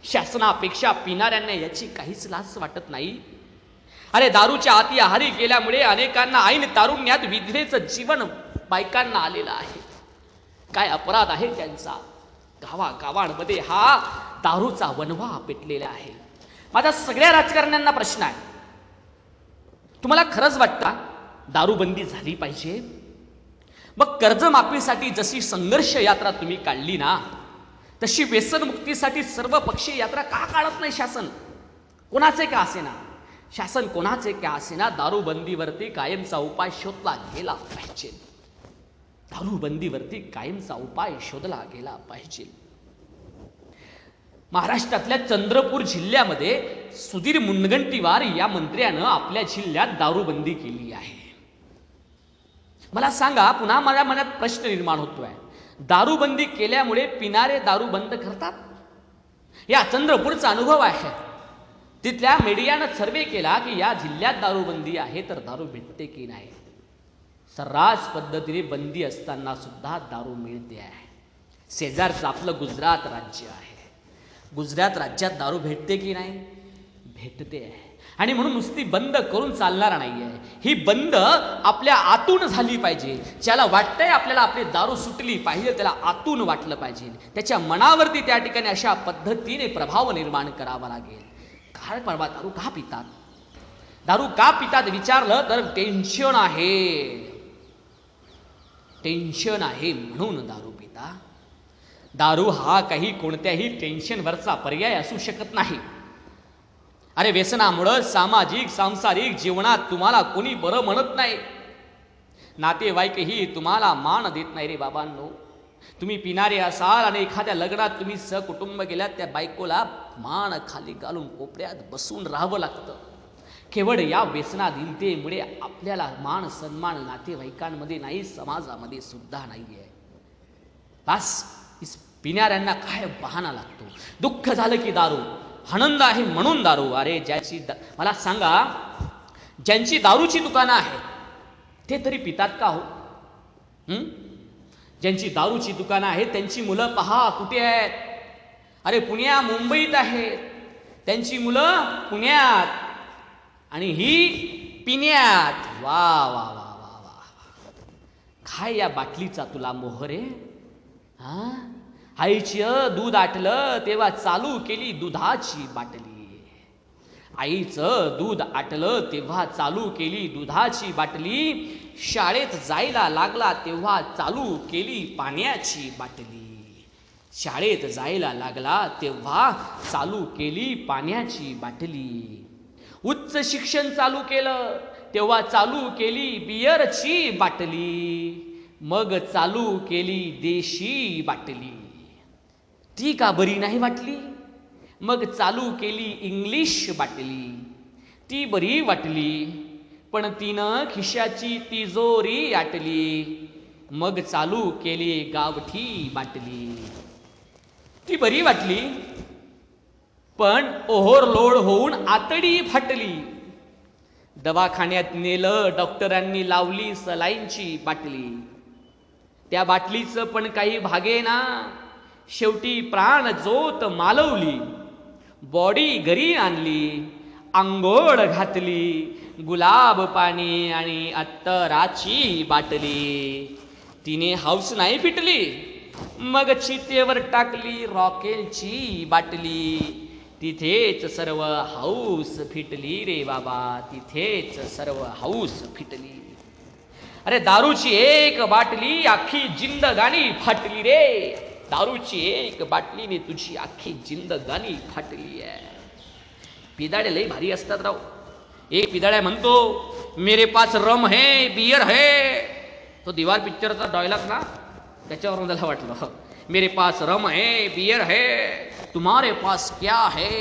शासनापेक्षा पिणाऱ्यांना याची काहीच लाज वाटत नाही. अरे दारूच्या आती आहारी गेल्यामुळे अनेकांना ऐन तारुण्यात विधवेचं जीवन बायकांना आलेलं आहे. काय अपराध आहे त्यांचा? गावागावांमध्ये हा दारूचा वणवा पेटलेला आहे. माझा सगळ्या राजकारण्यांना प्रश्न आहे, तुम्हाला खरंच वाटतं दारूबंदी झाली पाहिजे? मग कर्जमाफीसाठी जशी संघर्ष यात्रा तुम्ही काढली ना, तशी व्यसनमुक्तीसाठी सर्वपक्षीय यात्रा का काढत नाही शासन? कोणाचे का असेना, शासन कोणाचे का असेना, दारूबंदीवरती कायमचा उपाय शोधला गेला पाहिजे. दारूबंदीवरती कायमचा उपाय शोधला गेला पाहिजे. महाराष्ट्रातल्या चंद्रपूर जिल्ह्यामध्ये सुधीर मुनगंटीवार या मंत्र्यानं आपल्या जिल्ह्यात दारूबंदी केली आहे. मला सांगा, पुन्हा माझ्या मनात प्रश्न निर्माण होतोय, दारूबंदी केल्यामुळे पिणारे दारू बंद करतात? या चंद्रपूरचा अनुभव आहे. तिथल्या मीडियानं सर्वे केला की या जिल्ह्यात दारूबंदी आहे तर दारू भेटते की नाही. सर्रास पद्धतीने बंदी असताना सुद्धा दारू मिळते आहे. शेजारचं आपलं गुजरात राज्य आहे. गुजरात राज्यात दारू भेटते की नाही? भेटते आहे. आणि म्हणून नुसती बंद करून चालणार नाही आहे. ही बंद आपल्या आतून झाली पाहिजे. ज्याला वाटतंय आपल्याला आपली दारू सुटली पाहिजे, त्याला आतून वाटलं पाहिजे. त्याच्या मनावरती त्या ठिकाणी अशा पद्धतीने प्रभाव निर्माण करावा लागेल. काय परवा दारू का पितात? दारू का पितात विचारलं तर टेन्शन आहे. टेन्शन आहे म्हणून दारू पिता. दारू हा काही कोणत्याही टेन्शनवरचा पर्याय असू शकत नाही. अरे व्यसनामुळं सामाजिक सांसारिक जीवनात तुम्हाला कोणी बरं म्हणत नाही. नातेवाईकही तुम्हाला मान देत नाही रे बाबांनो. तुम्ही पिणारे असाल आणि एखाद्या लग्नात तुम्ही सहकुटुंब गेल्यात, त्या बायकोला मान खाली घालून कोपऱ्यात बसून राहावं लागतं. केवळ या व्यसनाधीनतेमुळे आपल्याला मान सन्मान नातेवाईकांमध्ये नाही, समाजामध्ये सुद्धा नाहीये. बस पिणाऱ्यांना काय बहाणा लागतो. दुःख झालं की दारू, आनंद आहे म्हणून दारू. अरे मला सांगा, ज्यांची दारूची दुकानं आहेत ते तरी पितात का हो? ज्यांची दारूची दुकानं आहेत त्यांची मुलं पहा कुठे आहेत? अरे पुण्या मुंबईत आहेत, त्यांची मुलं पुण्यात आणि ही पिण्यात. वा वा वा वा वा. काय या बाटलीचा तुला मोह रे? हा, आईचं दूध आटलं तेव्हा चालू केली दुधाची बाटली. आईचं दूध आटलं तेव्हा चालू केली दुधाची बाटली. शाळेत जायला लागला तेव्हा चालू केली पाण्याची बाटली. शाळेत जायला लागला तेव्हा चालू केली पाण्याची बाटली. उच्च शिक्षण चालू केलं तेव्हा चालू केली बियरची बाटली. मग चालू केली देशी बाटली. ती का बरी नाही वाटली? मग चालू केली इंग्लिश बाटली. ती बरी वाटली पण तिनं खिशाची तिजोरी आटली. मग चालू केली गावठी बाटली. ती बरी वाटली पण ओव्हरलोड होऊन आतडी फाटली. दवाखान्यात नेलं, डॉक्टरांनी लावली सलाईनची बाटली. त्या बाटलीचं पण काही भागेना. शेवटी प्राण जोत मालवली. बॉडी घरी आणली, आंघोळ घातली. गुलाब पाणी आणि अत्तराची बाटली. तिने हौस नाही पिटली, मग चितेवर टाकली रॉकेलची बाटली. तिथेच सर्व हौस फिटली रे बाबा, तिथेच सर्व हौस फिटली. अरे दारूची एक बाटली अख्खी जिंदगानी फाटली रे. दारूची एक बाटलीने तुझी अख्खी जिंदगानी फाटली आहे. पिदाडे लई भारी असतात राव. एक पिदाड्या म्हणतो मेरे पास रम है बियर है. तो दीवार पिक्चरचा डायलॉग ना, त्याच्यावरून त्याला वाटलं मेरे पास रम है बियर है, तुम्हारे पास क्या है.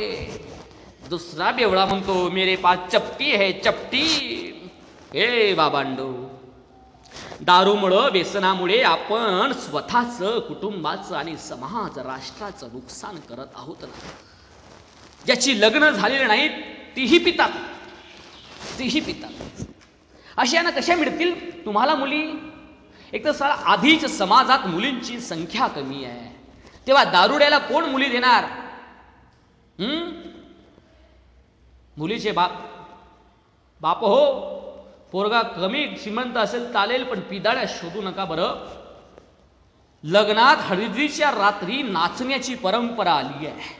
दुसरा बेवडा म्हणतो मेरे पास चपटी है चपटी. हे बाबांडो, दारूमुळं व्यसनामुळे आपण स्वतःचं, कुटुंबाचं आणि समाज राष्ट्राचं नुकसान करत आहोत ना. ज्याची लग्न झालेली नाहीत तीही पितात, तीही पितात. अशानं कशा मिळतील तुम्हाला मुली? एक तर साला आधीच समाजात मुलींची संख्या कमी आहे, तेव्हा दारुड्याला कोण मुली देणार? मुलीचे बाप हो, पोरगा कमी श्रीमंत असेल चालेल, पण पिदाड्या शोधू नका बरं. लग्नात हळदीच्या रात्री नाचण्याची परंपरा आली आहे.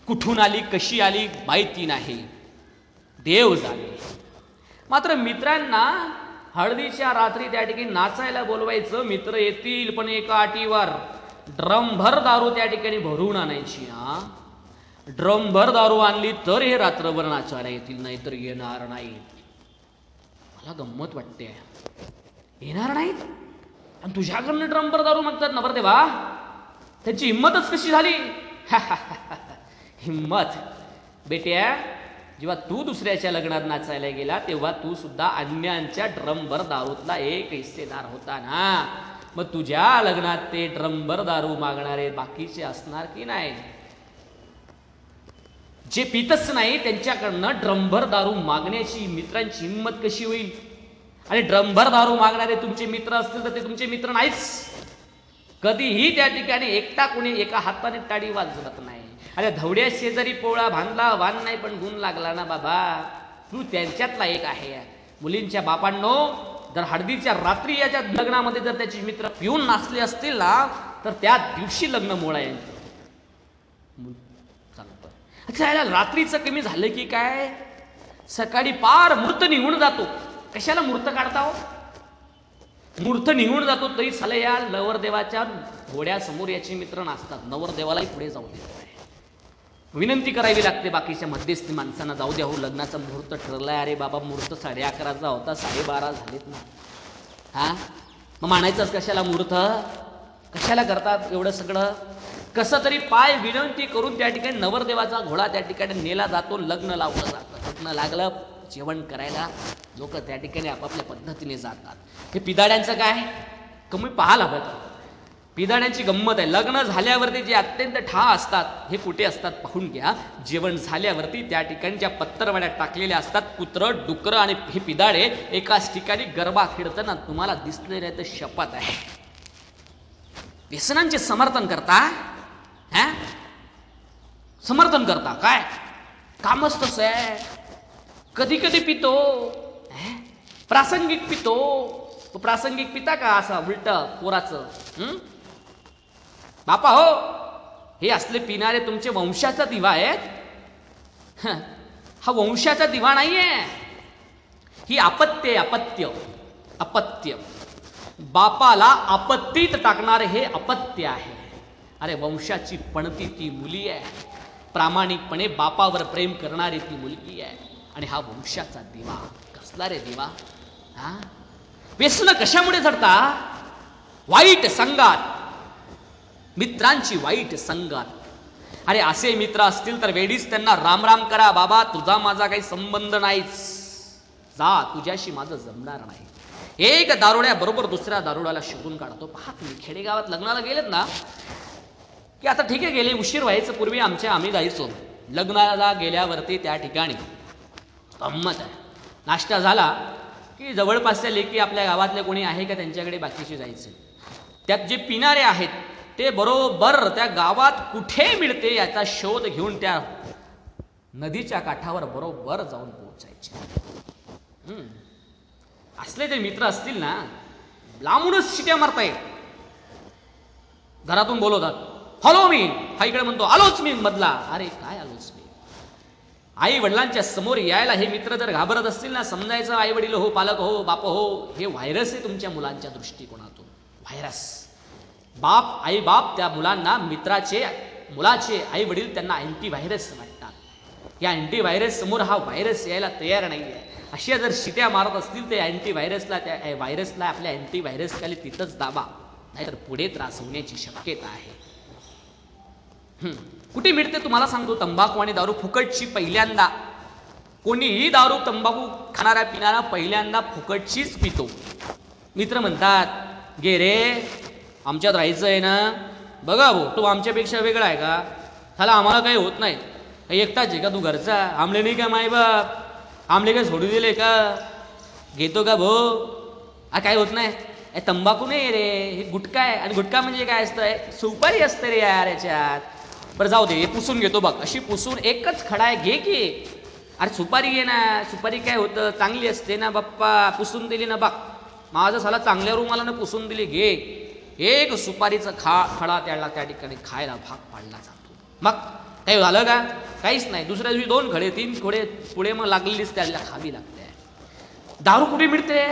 कुठून आली, कशी आली माहिती नाही, देव जाणे. मात्र मित्रांना हळदीच्या रात्री त्या ठिकाणी नाचायला बोलवायचं. मित्र येतील पण एका अटीवर, ड्रमभर दारू त्या ठिकाणी भरून आणायची. ड्रमभर दारू आणली तर हे रात्रभर नाचायला येतील, नाहीतर येणार नाहीत. मला गंमत वाटते, येणार नाहीत आणि तुझ्याकडनं ड्रमभर दारू मागतात ना बरं देवा. त्याची हिंमतच कशी झाली? हिंमत बेट्या, जेव्हा तू दुसऱ्याच्या लग्नात नाचायला गेला तेव्हा तू सुद्धा अन्यांच्या ड्रमभर दारूतला एक हिस्सेदार होता ना. मग तुझ्या लग्नात ते ड्रमभर दारू मागणारे बाकीचे असणार की नाही? जे पितच नाही त्यांच्याकडनं ड्रमभर दारू मागण्याची मित्रांची हिंमत कशी होईल? आणि ड्रमभर दारू मागणारे तुमचे मित्र असतील तर ते तुमचे मित्र नाहीच. कधीही त्या ठिकाणी एकटा कोणी एका हाताने टाळी वाजवत नाही. अरे धवड्या शेजारी पोळा बांधला, वान नाही पण गुण लागला ना बाबा, तू त्यांच्यातला एक आहे. मुलींच्या बापांनो, जर हळदीच्या रात्री याच्या लग्नामध्ये जर त्याचे मित्र पिऊन नाचले असतील ना, तर त्या दिवशी लग्न मोळा यांचं सांगतो. अच्छा, याला रात्रीचं कमी झालं की काय, सकाळी पार मूर्त निघून जातो. कशाला मूर्त काढता हो? मूर्त निघून जातो तरी साले या नवरदेवाच्या घोड्यासमोर याचे मित्र नाचतात. नवरदेवालाही पुढे जाऊ देत नाही. विनंती करावी लागते बाकीच्या मध्यस्थी माणसांना, जाऊ द्या हो, लग्नाचा मुहूर्त ठरलाय. अरे बाबा, मुहूर्त 11:30चा होता, 12:30 झालेत ना. हा, मग मानायचंच कशाला मुहूर्त? कशाला करतात एवढं सगळं? कसं तरी पाय विनंती करून त्या ठिकाणी नवरदेवाचा घोडा त्या ठठिकाणी नेला जातो. लग्न लावलं जातं. लग्न लागलं, जेवण करायला लोक त्या ठिकाणी आपापल्या पद्धतीने जातात. हे पिदाड्यांचं काय कमी पाहायला हवं. पिदाड्यांची गंमत आहे. लग्न झाल्यावरती जे अत्यंत ठा असतात, हे कुठे असतात पाहून घ्या. जेवण झाल्यावरती त्या ठिकाणी ज्या पत्तरवाड्या टाकलेल्या असतात, कुत्रं डुकरं आणि हे पिदाडे एकाच ठिकाणी गरबा खेळताना तुम्हाला दिसले नाही तर शपथ आहे. व्यसनांचे समर्थन करता, समर्थन करता काय? कामच तसं आहे. कधी कधी पितो, प्रासंगिक पितो. प्रासंगिक पिता का असा उलट पोराचं? बापा हो, हे असले पिणारे तुमचे वंशाचा दिवा आहेत. हा वंशाचा दिवा नाहीये, ही अपत्य. अपत्य अपत्य बापाला आपत्तीत टाकणारे हे अपत्य आहे. अरे वंशाची पणती ती मुली आहे. प्रामाणिकपणे बापावर प्रेम करणारी ती मुलगी आहे. आणि हा वंशाचा दिवा कसला रे दिवा? हा, व्यसन कशामुळे झडता? वाईट संगात, मित्रांची वाईट संगत. अरे असे मित्र असतील तर वेडीच त्यांना राम राम करा. बाबा, तुझा माझा काही संबंध नाहीच, जा, तुझ्याशी माझं जमणार नाही. एक दारुड्या बरोबर दुसऱ्या दारुड्याला शोधून काढतो. पहा तुम्ही, खेडेगावात लग्नाला गेलेत ना, की आता ठीक आहे गेले, उशीर व्हायचं पूर्वी आम्ही जायचो. लग्नाला गेल्यावरती त्या ठिकाणी गंमत आहे. नाश्ता झाला की जवळपासच्या लेकी आपल्या गावातले कोणी आहे का त्यांच्याकडे बाकीचे जायचे. त्यात जे पिणारे आहेत ते बरोबर त्या गावात कुठे मिळते याचा शोध घेऊन त्या नदीच्या काठावर बरोबर जाऊन पोहोचायचे. असले जे मित्र असतील ना, लांबूनच शिट्या मारतायत. घरातून बोलवतात, हॅलो मी, हा इकडे म्हणतो आलोच मी मधला. अरे काय आलोच मी? आई वडिलांच्या समोर यायला हे मित्र जर घाबरत असतील ना, समजायचं आई वडील हो, पालक हो, बाप हो, हे व्हायरस आहे तुमच्या मुलांच्या दृष्टिकोनातून. व्हायरस. बाप त्या मुलांना, मुलाचे आई वडील त्यांना अँटी व्हायरस वाटतात. या अँटी व्हायरस समोर हा व्हायरस यायला तयार नाही आहे. अशा जर शिट्या मारत असतील ते अँटी व्हायरसला, त्या व्हायरसला आपल्या अँटी व्हायरस खाली तिथंच दाबा, नाहीतर पुढे त्रास होण्याची शक्यता आहे. कुठे मिळते तुम्हाला सांगतो तंबाखू आणि दारू फुकटची. पहिल्यांदा कोणीही दारू तंबाखू खाणारा पिणारा पहिल्यांदा फुकटचीच पितो. मित्र म्हणतात, गे रे, आमच्यात राहायचं आहे ना, बघा भाऊ, तो आमच्यापेक्षा वेगळा आहे का? त्याला आम्हाला काही होत नाही. एकटाच आहे का तू घरचा? आमले नाही का माय बाप? आमले काय सोडू दिले का? घेतो का भाऊ? काय होत नाही. तंबाखू नाही रे, हे गुटखा आहे. आणि गुटखा म्हणजे काय असतं? सुपारी असते रे यार याच्यात. बरं जाऊ दे, हे पुसून घेतो बघ. अशी पुसून एकच खडा आहे, घे की. अरे सुपारी घे ना, सुपारी काय होतं, चांगली असते ना बाप्पा, पुसून दिली ना बघ. माझं साला चांगल्या रुमाला ना पुसून दिली, घे. एक सुपारीचा खडा त्याला त्या ठिकाणी खायला भाग पाडला जातो. मग काही झालं का? काहीच नाही. दुसऱ्या दिवशी 2 खडे 3 खडे पुढे मग लागलेलीच त्याला खावी लागते. दारू कुठे मिळते?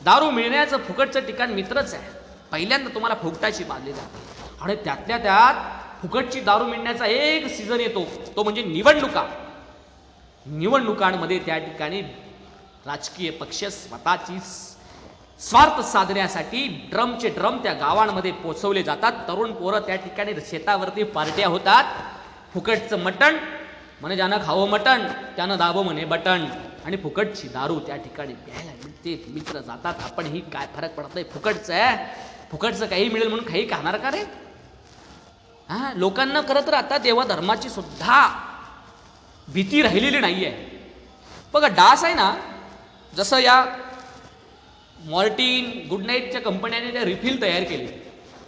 दारू मिळण्याचं फुकटचं ठिकाण मित्रच आहे. पहिल्यांदा तुम्हाला फुकटाची बांधली जाते. आणि त्यातल्या त्यात फुकटची दारू मिळण्याचा एक सीझन येतो, तो म्हणजे निवडणुका. निवडणुकांमध्ये त्या ठिकाणी राजकीय पक्ष स्वतःची स्वार्थ साधण्यासाठी ड्रमचे ड्रम त्या गावांमध्ये पोचवले जातात. तरुण पोरं त्या ठिकाणी शेतावरती पार्ट्या होतात. फुकटचं मटण म्हणे, ज्यानं खावं मटण त्यानं दाबो म्हणे बटण. आणि फुकटची दारू त्या ठिकाणी प्यायला मिळते. मित्र जातात. आपण ही काय फरक पडत नाही, फुकटचं आहे, फुकटचं काही मिळेल म्हणून काही खाणार का रे? लोकांना खरं तर आता देवा धर्माची सुद्धा भीती राहिलेली नाही आहे. बघा, डास आहे ना, जसं या मॉर्टिन गुड नाईटच्या कंपन्याने त्या रिफिल तयार केली.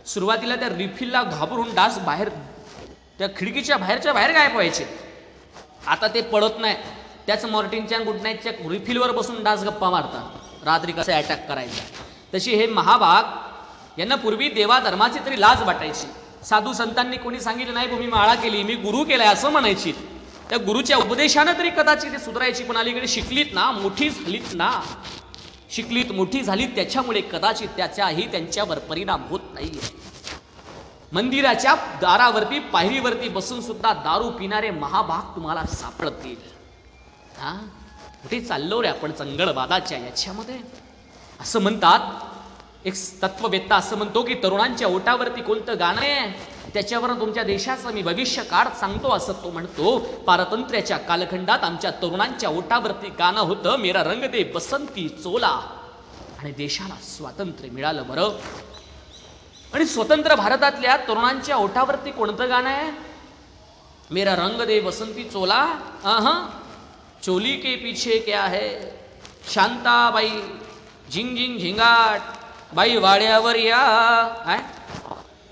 सुरुवातीला त्या रिफिलला घाबरून डास बाहेर त्या खिडकीच्या बाहेरच्या बाहेर गायब व्हायचे. आता ते पडत नाही. त्याच मॉर्टिनच्या गुड नाईटच्या रिफिलवर बसून डास गप्पा मारतात, रात्री कसा अटॅक करायचा. तशी हे महाभाग यांना पूर्वी देवा धर्माची तरी लाज वाटायची. साधू संतांनी कोणी सांगितलं नाही मी माळा केली, मी गुरु केलाय असं म्हणायची. त्या गुरुच्या उपदेशानं तरी कदाचित ते सुधारायची. पण अलीकडे शिकलीत ना, मोठी झालीत ना, शिकलीत मोठी झालीत, त्याच्यामुळे कदाचित त्याच्याही त्यांच्यावर परिणाम होत नाहीये. मंदिराच्या दारावरती पायरीवरती बसून सुद्धा दारू पिणारे महाभाग तुम्हाला सापडतील. हा, कुठे चाललो रे आपण चंगळवादाच्या याच्यामध्ये. असं म्हणतात, एक तत्ववेत्ता असं म्हणतो की तरुणांच्या ओटावरती कोणतं गाणं आहे त्याच्यावर तुमच्या देशाचं मी भविष्य काळ सांगतो, असं तो म्हणतो. पारतंत्र्याच्या कालखंडात आमच्या तरुणांच्या ओटावरती गाणं होतं, मेरा रंग दे बसंती चोला, आणि देशाला स्वातंत्र्य मिळालं. बरं, आणि स्वतंत्र भारतातल्या तरुणांच्या ओठावरती कोणतं गाणं आहे? मेरा रंग दे बसंती चोला, चोली के पीछे क्या है, शांताबाई झिंग झिंग झिंगाट, बाई वाड्यावर या.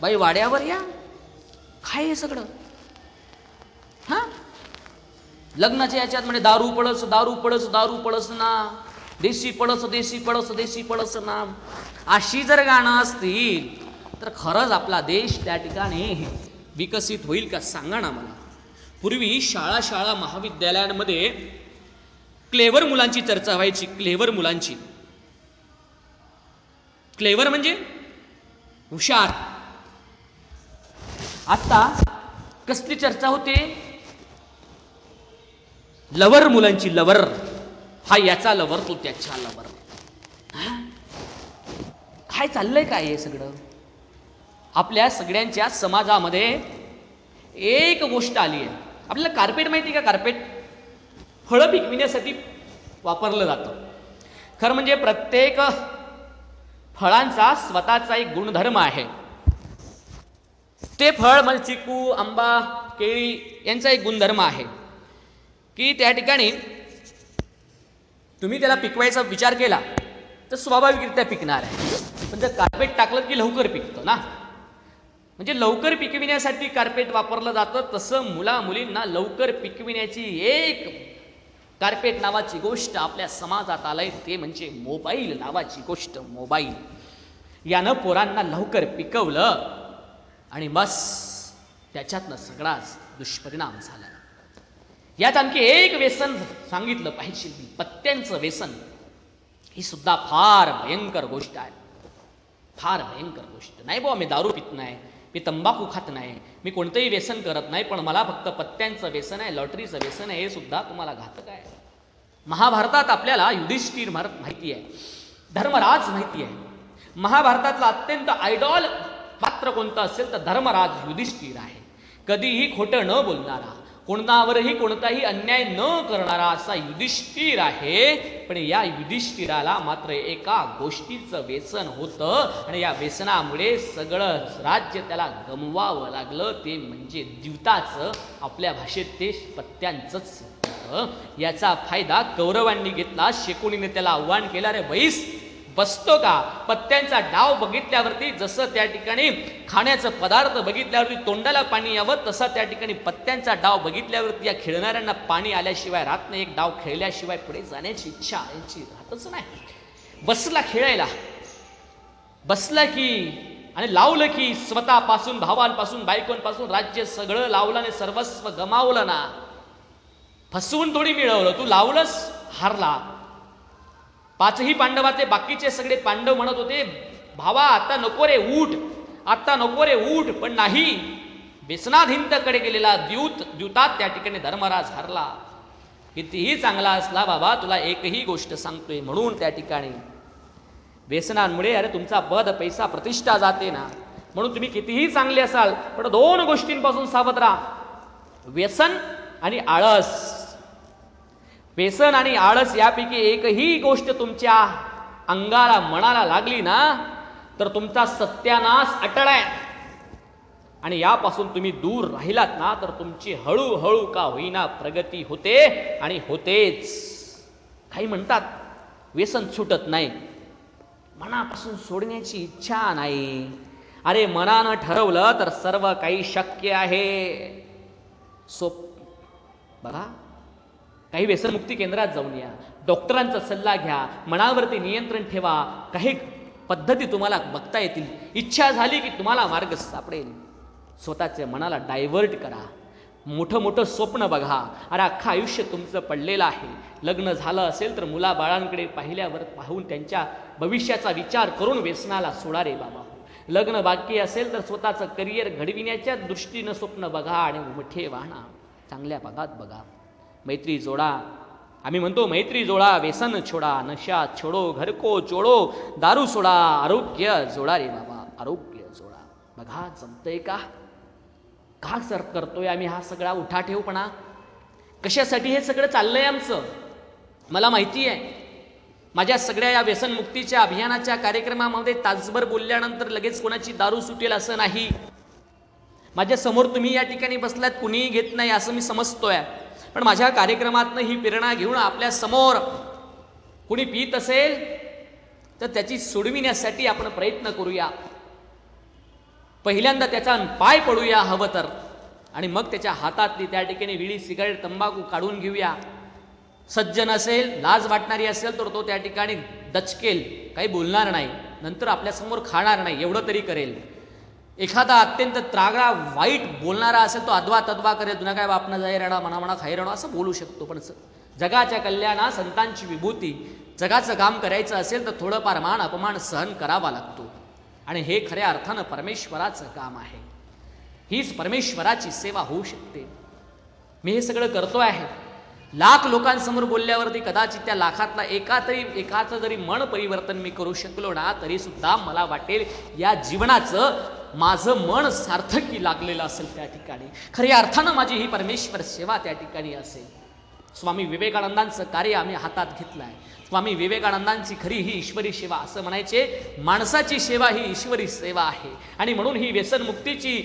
बाई वाड्यावर या, काय हे सगळं? हा, लग्नाच्या याच्यात म्हणजे दारू पळस, दारू पळस, दारू पळस ना, देशी पळस, देशी पळस, देशी पळस ना. अशी जर गाणं असतील तर खरंच आपला देश त्या ठिकाणी विकसित होईल का? सांगा ना मला. पूर्वी शाळा शाळा महाविद्यालयांमध्ये क्लेवर मुलांची चर्चा व्हायची. क्लेवर मुलांची, क्लेवर म्हणजे हुशार. आता कसली चर्चा होते? लवर मुलांची. लवर, हा याचा लवर, तो त्याच्या लवर. काय चाललंय काय हे सगळं? आपल्या सगळ्यांच्या समाजामध्ये एक गोष्ट आली आहे. आपल्याला कार्पेट माहिती का? कार्पेट फळं पिकविण्यासाठी वापरलं जातं. खरं म्हणजे प्रत्येक फळांचा स्वतःचा एक गुणधर्म आहे. ते फळ म्हणजे चिकू, आंबा, केळी यांचा एक गुणधर्म आहे की त्या ठिकाणी तुम्ही त्याला पिकवायचा विचार केला तर स्वाभाविकरित्या पिकणार आहे. पण जर कार्पेट टाकलं की लवकर पिकतं ना. म्हणजे लवकर पिकविण्यासाठी कार्पेट वापरलं जातं. तसं मुला मुलींना लवकर पिकविण्याची एक कार्पेट नावाची गोष्ट आपल्या समाजात आलंय, ते म्हणजे मोबाईल नावाची गोष्ट. मोबाईल यानं पोरांना लवकर पिकवलं आणि बस त्याच्यातनं सगळाच दुष्परिणाम झाला. यात आणखी एक व्यसन सांगितलं पाहिजे, पत्त्यांचं व्यसन. ही सुद्धा फार भयंकर गोष्ट आहे, फार भयंकर गोष्ट. नाही बुवा, मी दारू पित नाही, मी तंबाखू खात नाही, मी कोणतंही व्यसन करत नाही, पण मला फक्त पत्त्यांचं व्यसन आहे, लॉटरीचं व्यसन आहे, हे सुद्धा तुम्हाला घातक आहे. महाभारतात आपल्याला युधिष्ठिर माहिती आहे, धर्मराज माहिती आहे. महाभारतातला अत्यंत आयडॉल पात्र कोणतं असेल तर धर्मराज युधिष्ठिर आहे. कधीही खोटं न बोलणारा, कोणावरही कोणताही अन्याय न करणारा असा युधिष्ठिर आहे. पण या युधिष्ठिराला मात्र एका गोष्टीचं व्यसन होतं आणि या व्यसनामुळे सगळं राज्य त्याला गमवावं लागलं. ते म्हणजे द्यूताचं, आपल्या भाषेत ते पत्त्यांचंच होतं. याचा फायदा कौरवांनी घेतला. शकुनीने त्याला आव्हान केलं, रे बैस, बसतो का? पत्त्यांचा डाव बघितल्यावरती जसं त्या ठिकाणी खाण्याचं पदार्थ बघितल्यावरती तोंडाला पाणी यावं, तसा त्या ठिकाणी पत्त्यांचा डाव बघितल्यावरती या खेळणाऱ्यांना पाणी आल्याशिवाय राहत नाही. एक डाव खेळल्याशिवाय पुढे जाण्याची इच्छा यांची राहतच नाही. बसला खेळायला, बसला की आणि लावलं की स्वतःपासून, भावांपासून, बायकोंपासून राज्य सगळं लावलं आणि सर्वस्व गमावलं ना. फसवून थोडी मिळवलं, तू लावलंस, हारला. पाचही पांडवाचे बाकीचे सगळे पांडव म्हणत होते, भावा आता नको रे उठ, आता नको रे उठ, पण नाही. व्यसनाधीनतेकडे गेलेला द्यूतात त्या ठिकाणी धर्मराज हरला. कितीही चांगला असला बाबा, तुला एकही गोष्ट सांगतोय, म्हणून त्या ठिकाणी व्यसनांमुळे अरे तुमचा पद, पैसा, प्रतिष्ठा जाते ना. म्हणून तुम्ही कितीही चांगले असाल पण दोन गोष्टींपासून सावध राहा, व्यसन आणि आळस. व्यसन आणि आळस यापैकी एकही गोष्ट तुमच्या अंगाला, मनाला लागली ना तर तुमचा सत्यानाश अटळ आहे. आणि यापासून तुम्ही दूर राहिलात ना तर तुमची हळूहळू का होईना प्रगती होते आणि होतेच. काही म्हणतात व्यसन सुटत नाही, मनापासून सोडण्याची इच्छा नाही. अरे मनानं ठरवलं तर सर्व काही शक्य आहे. बघा, काही व्यसनमुक्ती केंद्रात जाऊन या, डॉक्टरांचा सल्ला घ्या, मनावरती नियंत्रण ठेवा, काही पद्धती तुम्हाला बघता येतील. इच्छा झाली की तुम्हाला मार्ग सापडेल. स्वतःच्या मनाला डायव्हर्ट करा, मोठं मोठं स्वप्न बघा. अरे अख्खं आयुष्य तुमचं पडलेलं आहे. लग्न झालं असेल तर मुलाबाळांकडे पाहून त्यांच्या भविष्याचा विचार करून व्यसनाला सोडा रे बाबा. लग्न बाकी असेल तर स्वतःचं करिअर घडविण्याच्या दृष्टीनं स्वप्न बघा आणि उमठे वाहना. चांगल्या भागात बघा. मैत्री जोडा. आम्ही म्हणतो मैत्री जोडा, व्यसन छोडा, नशा छोडो, घर को जोडो, दारू सोडा, आरोग्य जोडा रे बाबा, आरोग्य जोडा. बघा जमतंय का? का सर करतोय आम्ही हा सगळा उठाठेवपणा? कशासाठी हे सगळं चाललंय आमचं? मला माहिती आहे. माझ्या सगळ्या या व्यसनमुक्तीच्या अभियानाच्या कार्यक्रमामध्ये तासभर बोलल्यानंतर लगेच कोणाची दारू सुटेल असं नाही. माझ्या समोर तुम्ही या ठिकाणी बसलात, कुणीही घेत नाही असं मी समजतोय. पण माझ्या कार्यक्रमातनं ही प्रेरणा घेऊन आपल्या समोर कुणी पीत असेल तर त्याची सोडविण्यासाठी आपण प्रयत्न करूया. पहिल्यांदा त्याचा पाय पडूया हवं तर, आणि मग त्याच्या हातातली त्या ठिकाणी विडी, सिगारेट, तंबाखू काढून घेऊया. सज्जन असेल, लाज वाटणारी असेल तर तो त्या ठिकाणी दचकेल, काही बोलणार नाही, नंतर आपल्यासमोर खाणार नाही, एवढं तरी करेल. एखादा अत्यंत त्रागडा वाईट बोलणारा असेल तो अद्वा तद्वा करेल, तुला काय बापना जाई राणा, म्हणा म्हणा खाई राणा असं बोलू शकतो. पण जगाच्या कल्याणा, संतांची विभूती, जगाचं काम करायचं असेल तर थोडंफार मान अपमान सहन करावा लागतो. आणि हे खऱ्या अर्थानं परमेश्वराचं काम आहे. हीच परमेश्वराची सेवा होऊ शकते. मी हे सगळं करतो आहे. लाख लोकांसमोर बोलल्यावरती कदाचित त्या लाखातला एकाचं जरी मन परिवर्तन मी करू शकलो ना, तरी सुद्धा मला वाटेल या जीवनाचं माझं मन सार्थकी लागलेलं असेल. त्या ठिकाणी खऱ्या अर्थानं माझी ही परमेश्वर सेवा त्या ठिकाणी असेल. स्वामी विवेकानंदांचं कार्य आम्ही हातात घेतलं आहे. स्वामी विवेकानंदांची खरी ही ईश्वरी सेवा, असं म्हणायचे, माणसाची सेवा ही ईश्वरी सेवा आहे. आणि म्हणून ही व्यसनमुक्तीची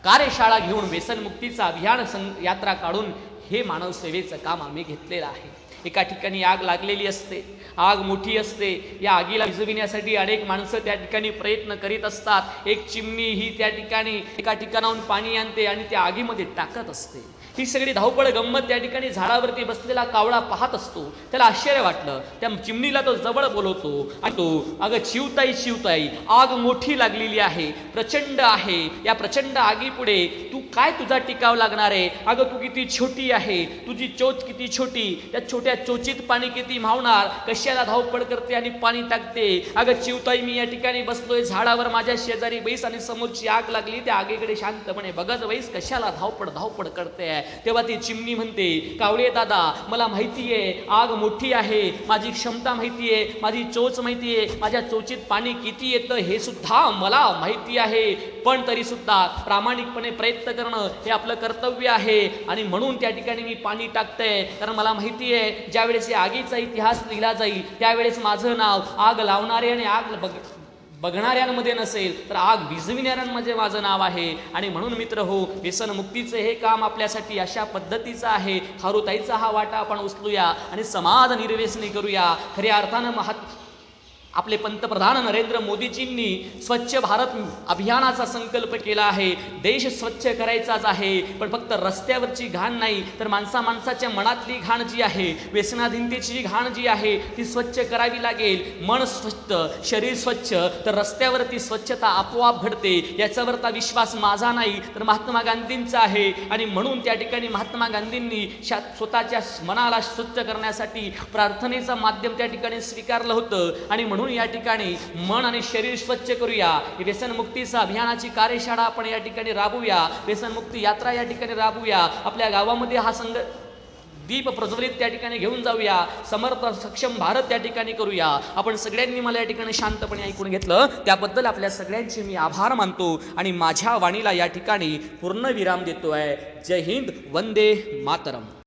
कार्यशाळा घेऊन, व्यसनमुक्तीचं अभियान यात्रा काढून हे मानव सेवेचं काम आम्ही घेतलेलं आहे. एका ठिकाणी आग लागलेली असते, आग मोठी असते. या आगीला विझविण्यासाठी अनेक माणसं त्या ठिकाणी प्रयत्न करीत असतात. एक चिमणी ही त्या ठिकाणी एका ठिकाणाहून पाणी आणते आणि त्या आगीमध्ये टाकत असते. ही सगळी धावपळ गंमत त्या ठिकाणी झाडावरती बसलेला कावळा पाहत असतो. त्याला आश्चर्य वाटलं. त्या चिमणीला तो जवळ बोलवतो आणि तो, अगं चिवताई चिवताई, आग मोठी लागलेली आहे, प्रचंड आहे. या प्रचंड आगीपुढे तू काय तुझा टिकाव लागणार आहे? अगं तू किती छोटी आहे, तुझी चोच किती छोटी, त्या छोट्या चोचीत पाणी किती मावणार, कशाला धावपळ करते आणि पाणी टाकते? अगं चिवताई, मी या ठिकाणी बसलोय झाडावर, माझ्या शेजारी बैस आणि समोरची आग लागली, त्या आगीकडे शांतपणे बघत बैस, कशाला धावपळ करते? तेव्हा ती चिमणी म्हणते, कावळे दादा, मला माहिती आहे आग मोठी आहे, माझी क्षमता माहिती आहे, माझी चोच माहिती आहे, माझ्या चोचीत पाणी किती येतं हे सुद्धा मला माहिती आहे. पण तरी सुद्धा प्रामाणिकपणे प्रयत्न करणं हे आपलं कर्तव्य आहे. आणि म्हणून त्या ठिकाणी मी पाणी टाकतंय, कारण मला माहिती आहे ज्यावेळेस या आगीचा इतिहास लिहिला जाईल त्यावेळेस माझं नाव आग लावणारे आणि आग बघणाऱ्यांमध्ये नसेल तर आग विझविणाऱ्यांमध्ये माझं नाव आहे. आणि म्हणून मित्र हो, व्यसनमुक्तीचं हे काम आपल्यासाठी अशा पद्धतीचं आहे. खारुताईचा हा वाटा आपण उचलूया आणि समाज निर्व्यसनी करूया. खऱ्या अर्थानं आपले पंतप्रधान नरेंद्र मोदीजींनी स्वच्छ भारत अभियानाचा संकल्प केला आहे. देश स्वच्छ करायचाच आहे, पण फक्त रस्त्यावरची घाण नाही, तर माणसाच्या मनातली घाण जी आहे, व्यसनाधीनतेची घाण जी आहे ती स्वच्छ करावी लागेल. मन स्वच्छ, शरीर स्वच्छ, तर रस्त्यावरती स्वच्छता आपोआप घडते. याच्यावरचा विश्वास माझा नाही तर महात्मा गांधींचा आहे. आणि म्हणून त्या ठिकाणी महात्मा गांधींनी स्वतःच्या मनाला स्वच्छ करण्यासाठी प्रार्थनेचं माध्यम त्या ठिकाणी स्वीकारलं होतं. आणि म्हणून या ठिकाणी मन आणि शरीर स्वच्छ करूया. व्यसनमुक्तीचा अभियानाची कार्यशाळा आपण या ठिकाणी राबवूया, व्यसनमुक्ती यात्रा या ठिकाणी राबवूया. आपल्या गावामध्ये हा दीप प्रज्वलित त्या ठिकाणी घेऊन जाऊया. समर्थ सक्षम भारत त्या ठिकाणी करूया. आपण सगळ्यांनी मला या ठिकाणी शांतपणे ऐकून घेतलं त्याबद्दल आपल्या सगळ्यांचे मी आभार मानतो आणि माझ्या वाणीला या ठिकाणी पूर्ण विराम देतोय. जय हिंद, वंदे मातरम.